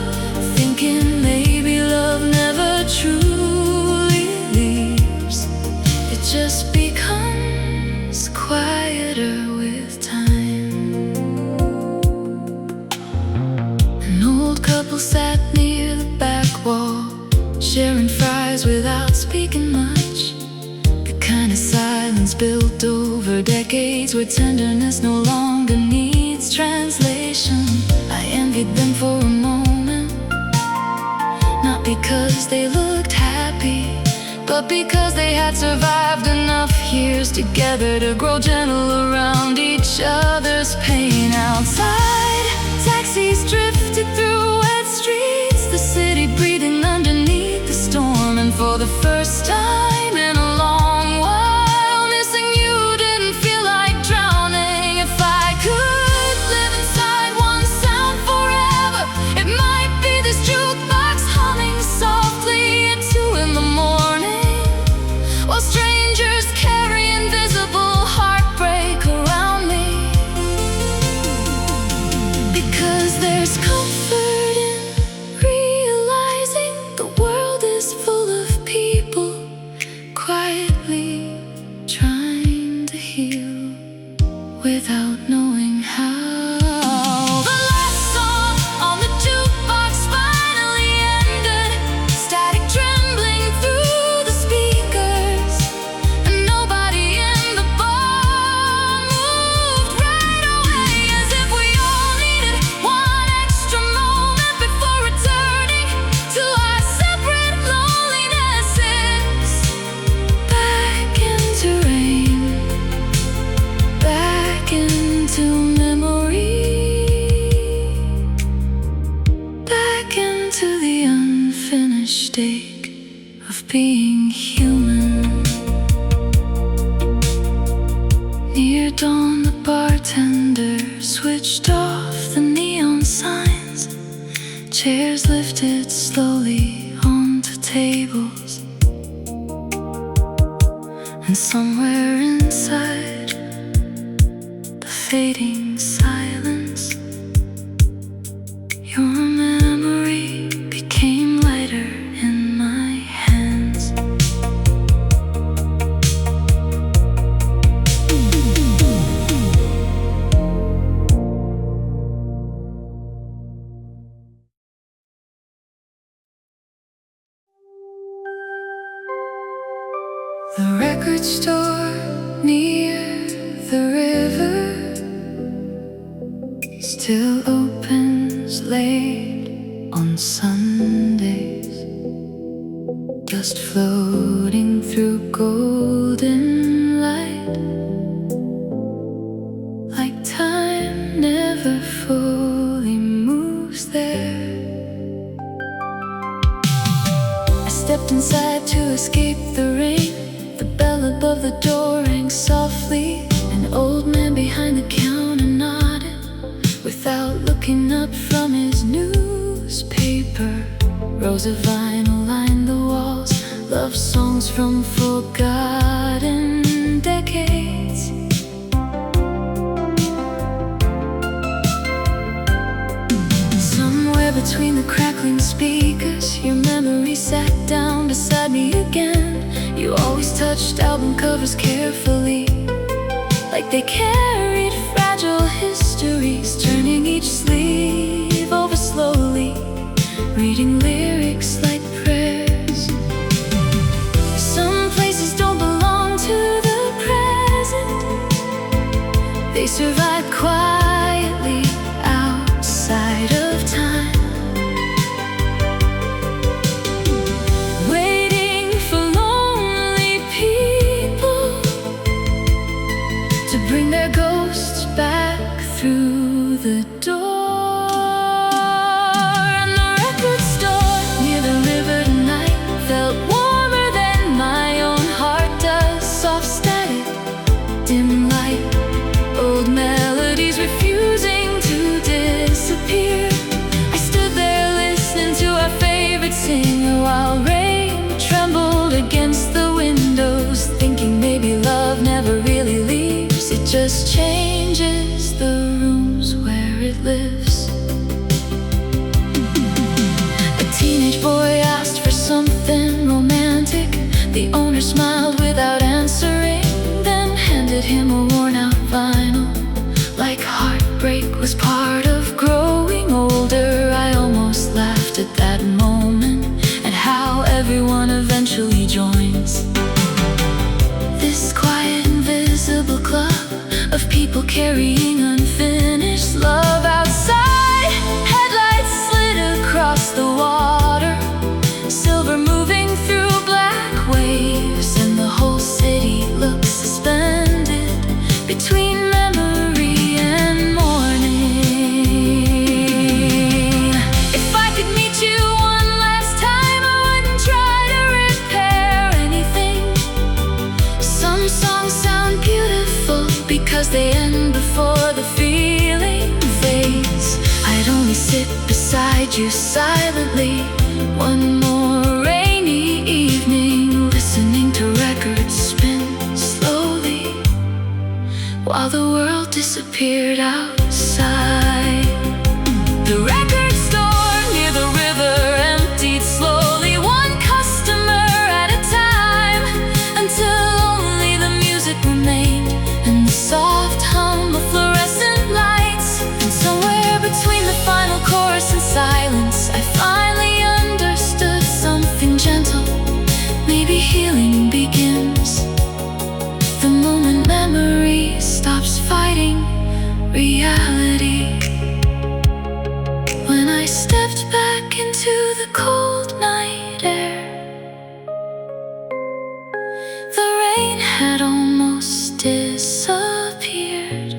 thinking maybe love never truly leaves. It just becomes quieter with time. An old couple sat near the back wall, sharing fries without speaking much, the kind of silence built over decades where tenderness no longer needs translation. I envied them for a moment, not because they looked happy, but because they had survived enough years together to grow gentle around each other's pain. Outside, taxis drifted through wet streets, the city breathing underneath the storm. And for the first time in a long while, missing you didn't feel like drowning. If I could live inside one sound forever, it might be this jukebox humming softly at 2 in the morning, while strangers carry invisible heartbreak around me. Because there's comfort in realizing the world is full of people quietly trying to heal without knowing how. The last song on the jukebox finally ended, static trembling through the speakers, and nobody in the bar moved right away, as if we all needed one extra moment before returning to our separate lonelinesses. Back into rain, back into memory, back into the unfinished ache of being human. Near dawn, the bartender switched off the neon signs, chairs lifted slowly onto tables, and somewhere inside the fading silence, your memory became lighter in my hands. The record store near the river still opens late on Sundays, dust floating. floating through golden light. to escape the rain. The bell above the door rang softly. An old man behind the counter nodded without looking up from his newspaper. Rows of vinyl lined the walls, love songs from forgotten decades. Somewhere between the crackling speakers, your memory sat down beside me again. You always touched album covers carefully, like they carried fragile histories, turning each sleeve over slowly, reading lyrics like prayers. Some places don't belong to the present. They survive quietly outside of time, waiting for lonely people to bring their ghosts back through the door. Dim light, old melodies refusing to disappear. I stood there listening to our favorite singer while rain trembled against the windows, thinking maybe love never really leaves. It just changes the rooms where it lives. A teenage boy asked for something romantic. The owner smiled without answering, handed him a worn-out vinyl. Like heartbreak was part of growing older, I almost laughed at that moment, at how everyone eventually joins this quiet, invisible club of people carrying unfinished love. Outside, headlights slid across the water, silver moving through black waves, and the whole city looks suspended between memory and morning. If I could meet you one last time, I wouldn't try to repair anything. Some songs sound beautiful because they end before the feeling fades. I'd only sit beside you silently one more rainy evening, listening to records spin slowly while the world disappeared outside. The record store near the river emptied slowly, one customer at a time, until only the music remained and the soft hum of fluorescent lights. And somewhere between the final chorus and silence, I finally understood something gentle. Maybe healing begins the moment memory stops fighting reality. When I stepped back into the cold night air, the rain had almost disappeared,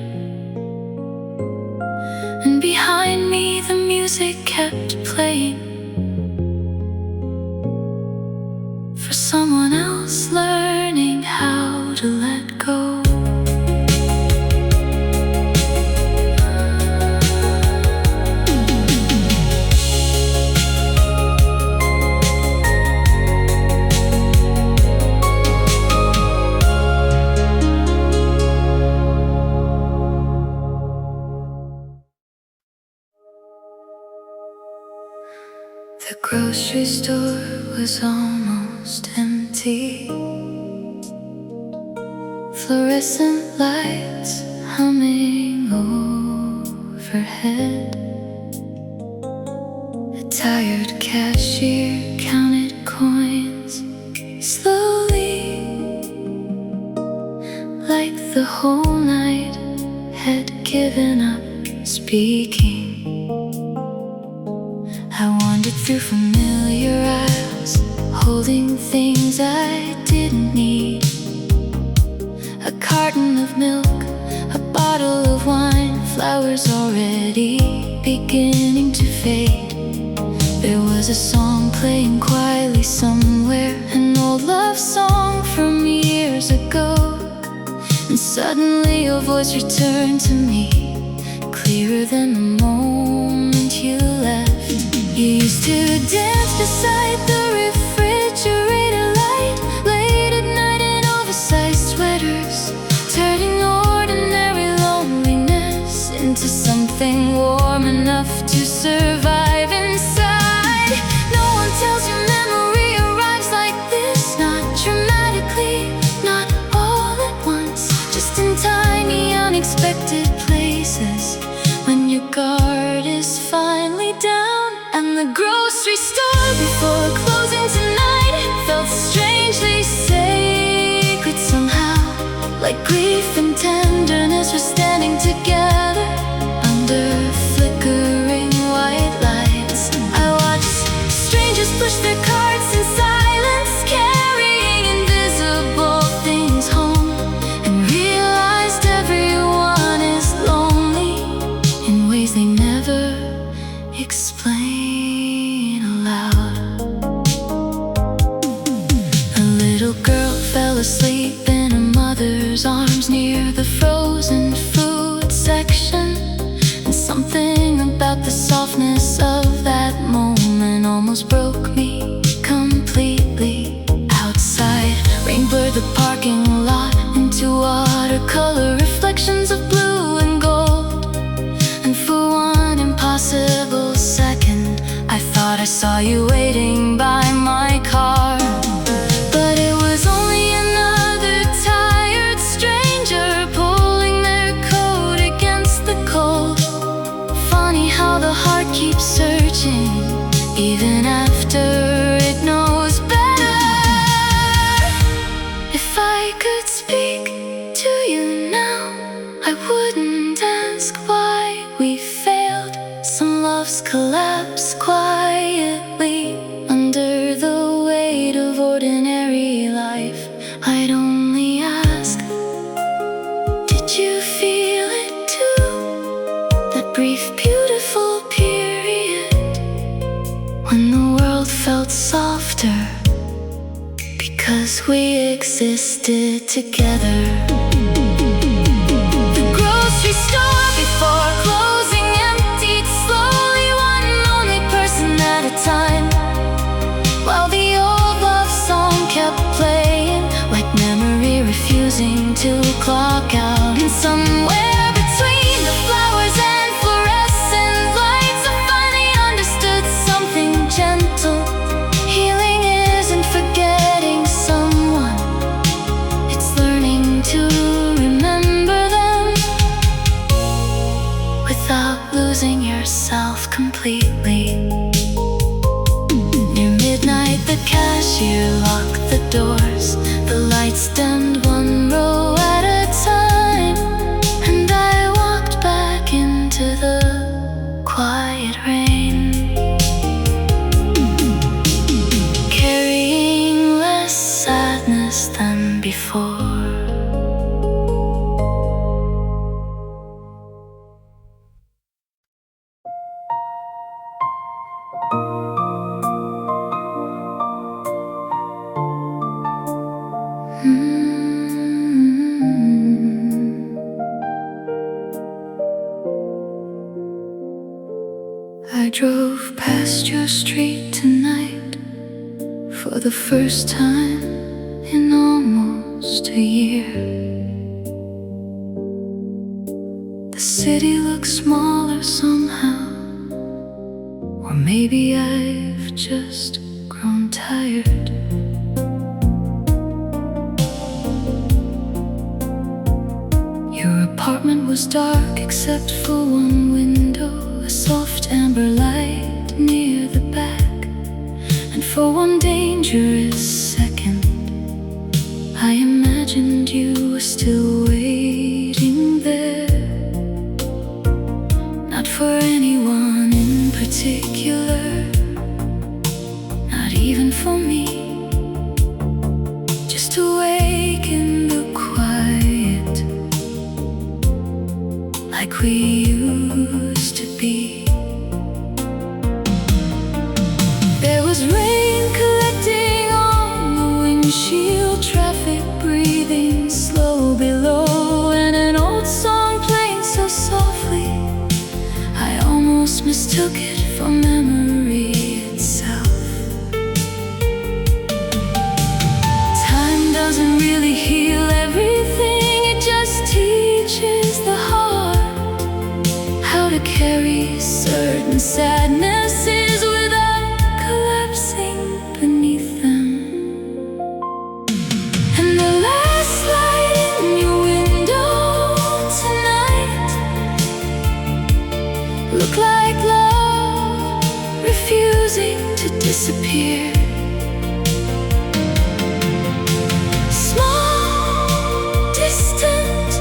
and behind me the music kept playing for someone else learning how to let go. The grocery store was almost empty. Fluorescent lights humming overhead. A tired cashier counted coins slowly, like the whole night had given up speaking. I wandered through familiar aisles, holding things I didn't need. A carton of milk, a bottle of wine, flowers already beginning to fade. There was a song playing quietly somewhere, an old love song from years ago. And suddenly your voice returned to me, clearer than the moment you left. You used to dance beside the refrigerator light, late at night in oversized sweaters, turning ordinary loneliness into something warm enough to survive inside. No one tells you memory arrives like this, not dramatically, not all at once, just in tiny unexpected places. When your guard is finally down, and the grocery store before closing tonight felt strangely sacred somehow, like grief and tenderness were standing together under flickering white lights. I watched strangers push their carts in silence, carrying invisible things home, and realized everyone is lonely in ways they never explain aloud. A little girl fell asleep in her mother's arms near the frozen food section, and something about the softness of that moment almost broke me completely. Outside, rain blurred the parking lot into watercolor reflections of blue and gold, and for one impossible second I thought I saw you waiting by my car. But it was only another tired stranger pulling their coat against the cold. Funny how the heart keeps searching even after it knows better. If I could speak to you now, I wouldn't ask why we failed. Some loves collapse quietly under the weight of ordinary life. I'd only ask, did you feel it too? That brief, beautiful period when the world felt softer because we existed together. The grocery store before closing emptied slowly, one lonely person at a time, while the old love song kept playing, like memory refusing to clock out. And somewhere between the flowers and fluorescent lights, I finally understood something gentle. Healing isn't forgetting someone, it's learning to remember them without losing yourself completely. Near midnight the cashier locked the doors, the lights dimmed one row at a time, and I walked back into the quiet rain, carrying less sadness than before. I drove past your street tonight for the first time in almost a year. The city looks smaller somehow, or maybe I've just grown tired. Your apartment was dark except for one window, a soft amber light near the back. And for one dangerous second, I imagined you were still waiting there. Not for anyone in particular, not even for me, just to wake in the quiet like we used to be. There was rain collecting on the window windshield traffic breathing slow below, and an old song playing so softly I almost mistook it for memory itself. Time doesn't really heal everything, it just teaches the heart how to carry certain sadnesses without collapsing beneath them. And the last light in your window tonight looked like love refusing to disappear. Small, distant,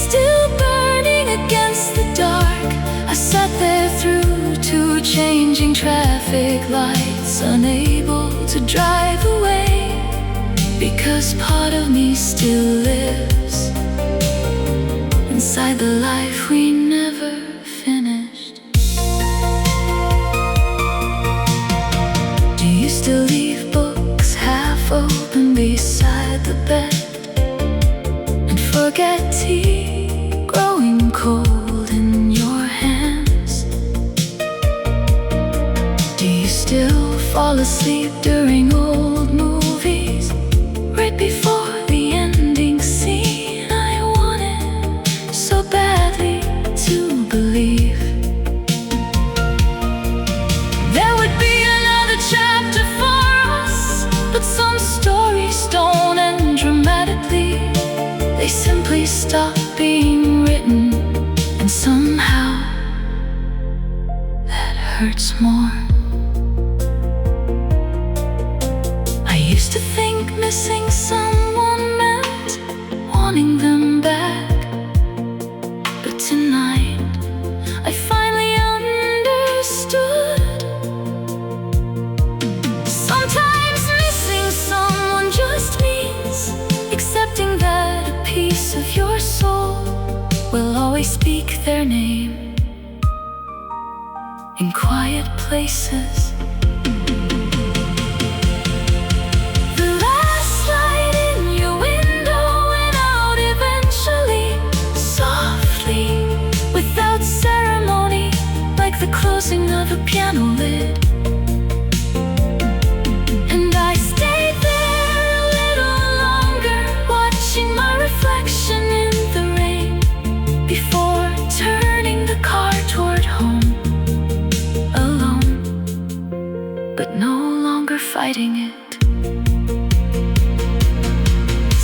still burning against the dark. I sat there through two changing traffic lights, unable to drive away, because part of me still lives inside the life we never finished. Do you still leave books half open beside the bed and forget tea growing cold in your hands? Do you still fall asleep during old movies right before the ending scene? I wanted so badly to believe there would be another chapter for us, but some stories don't end dramatically. They simply stop being written, and somehow that hurts more. I used to think missing someone meant wanting them back, but tonight I finally understood. Sometimes missing someone just means accepting that a piece of your soul will always speak their name in quiet places. The last light in your window went out eventually, softly, without ceremony, like the closing of a piano lid. And I stayed there a little longer, watching my reflection in the rain, before turning the car toward home, alone, but no longer fighting it.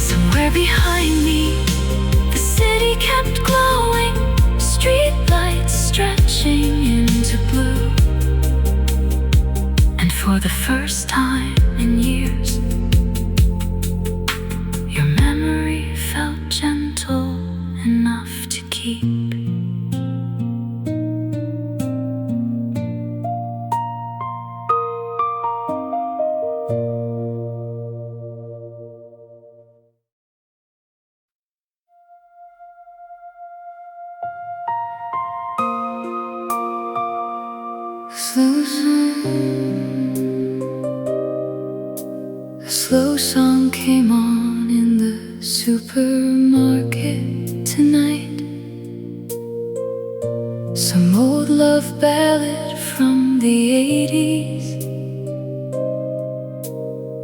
Somewhere behind me, the city kept glowing, street lights stretching into blue. And for the first time in years, your memory felt gentle enough to keep. A slow song came on in the supermarket tonight. Some old love ballad from the 80s.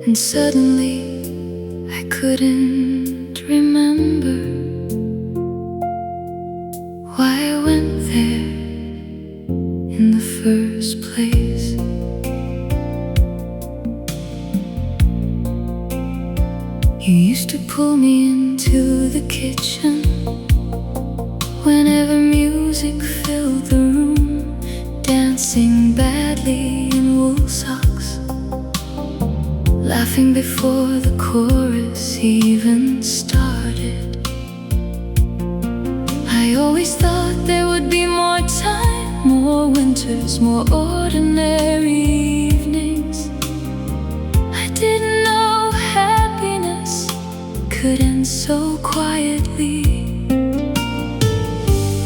And suddenly I couldn't remember why I went there in the first place. You used to pull me into the kitchen whenever music filled the room, dancing badly in wool socks, laughing before the chorus even started. I always thought there would be more time, more winters, more ordinary evenings. I didn't know happiness could end so quietly.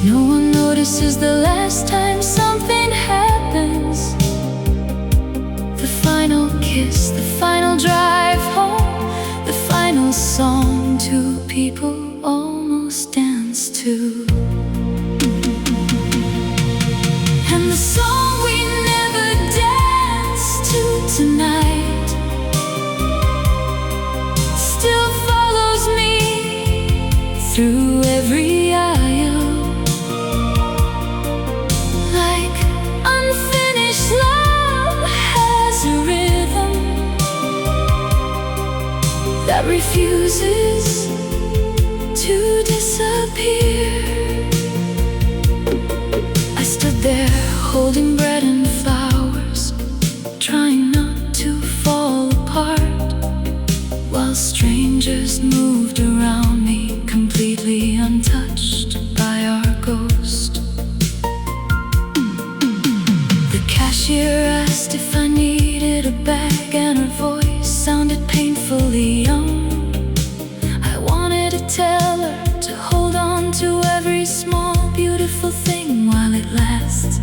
No one notices the last time something happens. The final kiss, the final drive home, the final song two people almost dance to. And the song we never danced to tonight still follows me through every aisle, like unfinished love has a rhythm that refuses to disappear. I stood there holding bread and flowers, trying not to fall apart, while strangers moved around me, completely untouched by our ghost. The cashier asked if I needed a bag, and her voice sounded painfully young. I wanted to tell her to hold on to every small, beautiful thing while it lasts.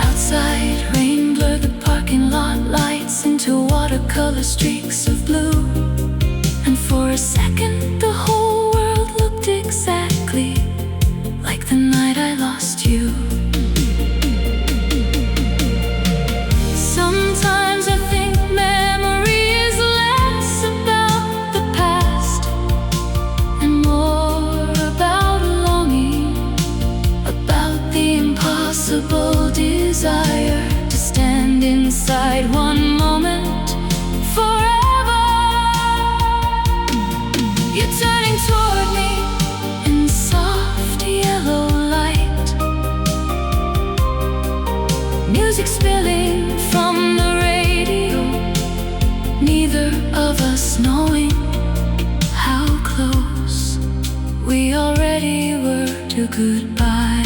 Outside, rain blurred the parking lot lights into watercolor streaks of blue, and for a second the whole world looked exactly like the night I lost you. Sometimes I think memory is less about the past and more about longing, about the impossible desire to stand inside one moment forever. You're turning toward me in soft yellow light, music spilling from the radio, neither of us knowing how close we already were to goodbye.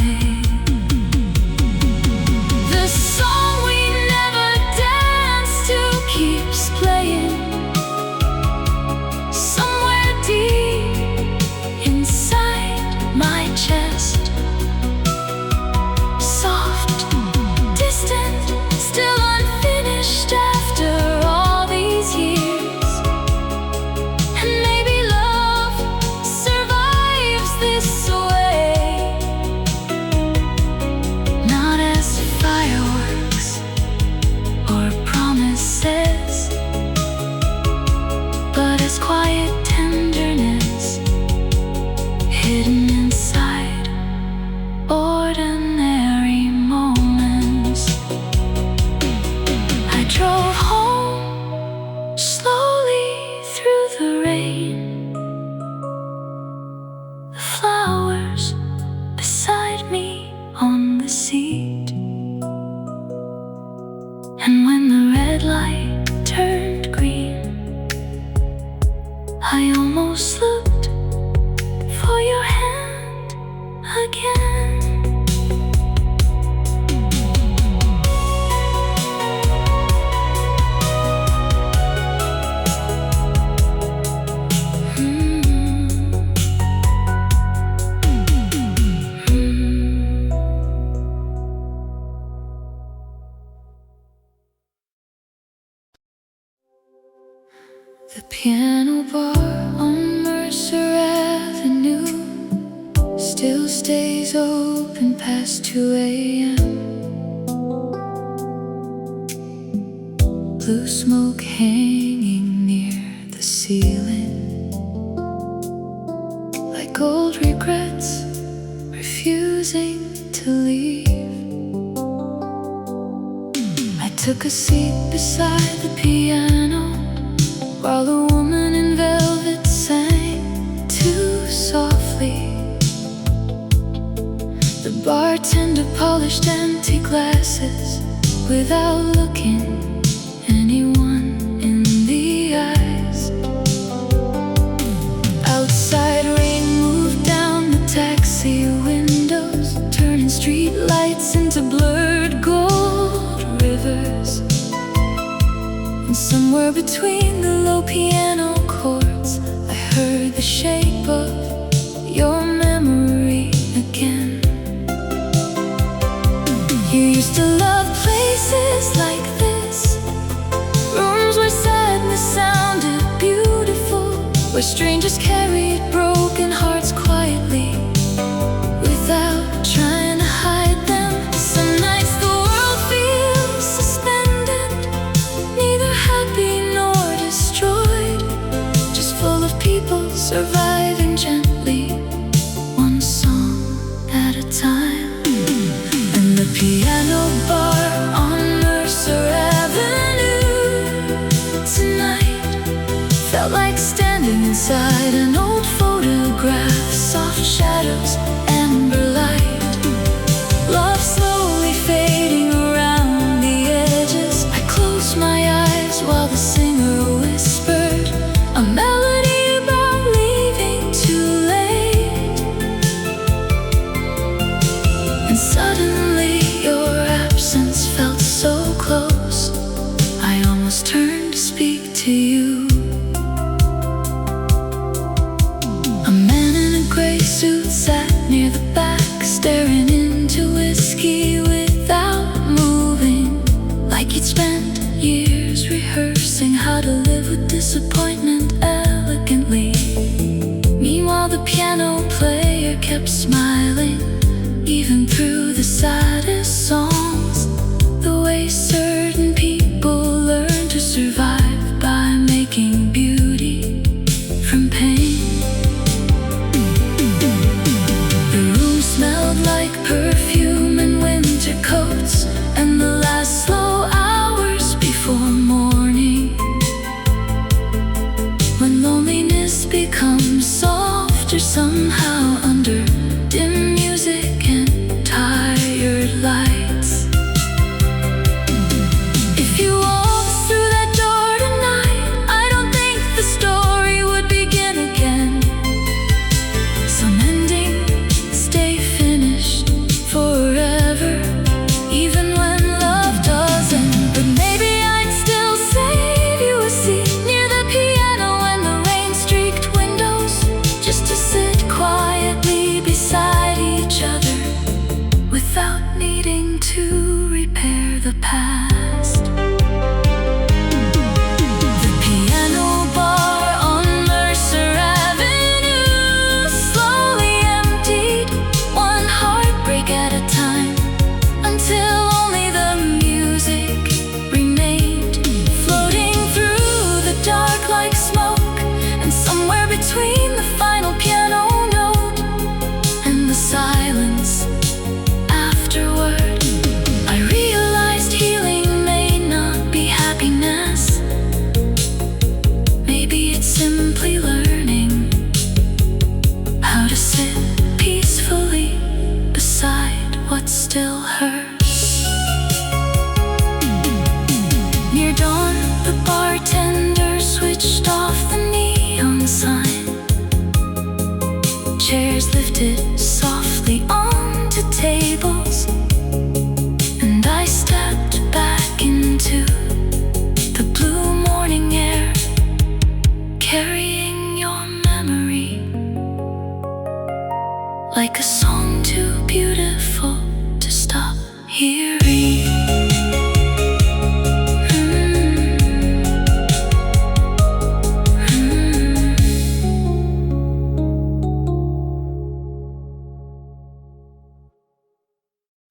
The song we never danced to keeps playing somewhere deep inside my chest. Soft, distant, still unfinished after all these years. And maybe love survives this way, not as fireworks or promises, but as quiet tenderness hidden inside ordinary moments. I drove home slowly through the rain, the flowers beside me on the seat. And when the red light turned green, I almost looked for your hand again. The piano bar on Mercer Avenue still stays open past 2 a.m. Blue smoke hanging near the ceiling, like old regrets refusing to leave. I took a seat beside the piano while the woman in velvet sang too softly. The bartender polished empty glasses without looking anyone in the eyes. Outside, rain moved down the taxi windows, turning street lights into blurred gold rivers. And somewhere between the low piano chords, I heard the shape of your memory again. You used to love places like this, rooms where sadness sounded beautiful, where strangers carried broken hearts quietly, without trying to hide them. Some nights the world feels suspended, neither happy nor destroyed, just full of people surviving gently, one song at a time. And the piano bar on Mercer Avenue tonight felt like standing inside an old photograph. Soft shadows, amber light, love slowly fading around the edges. I closed my eyes while the singer whispered a melody about leaving too late. And suddenly your absence felt so close, I almost turned to speak to you. A man in a gray suit sat near the back, staring into whiskey without moving, like he'd spent years rehearsing how to live with disappointment elegantly. Meanwhile the piano player kept smiling, even through the saddest songs. The way certain people learn to survive by making beauty from pain. The room smelled like perfume and winter coats, and the last slow hours before morning, when loneliness becomes softer somehow under dim music and tired lights. If you walked through that door tonight, I don't think the story would begin again. Some endings stay finished forever, even when love doesn't. But maybe I'd still save you a seat near the piano and the rain-streaked windows, just to sit quietly beside each other, without needing to repair the past. The piano bar on Mercer Avenue slowly emptied, one heartbreak at a time, until only the music remained, floating through the dark like smoke. And somewhere between the final piano note and the silence afterward, I realized healing may not be happiness. Maybe it's simply learning how to sit peacefully beside what still hurts. Near dawn, the bartender switched off the neon sign. Chairs lifted softly onto tables, and I stepped back into the blue morning air, carrying your memory like a song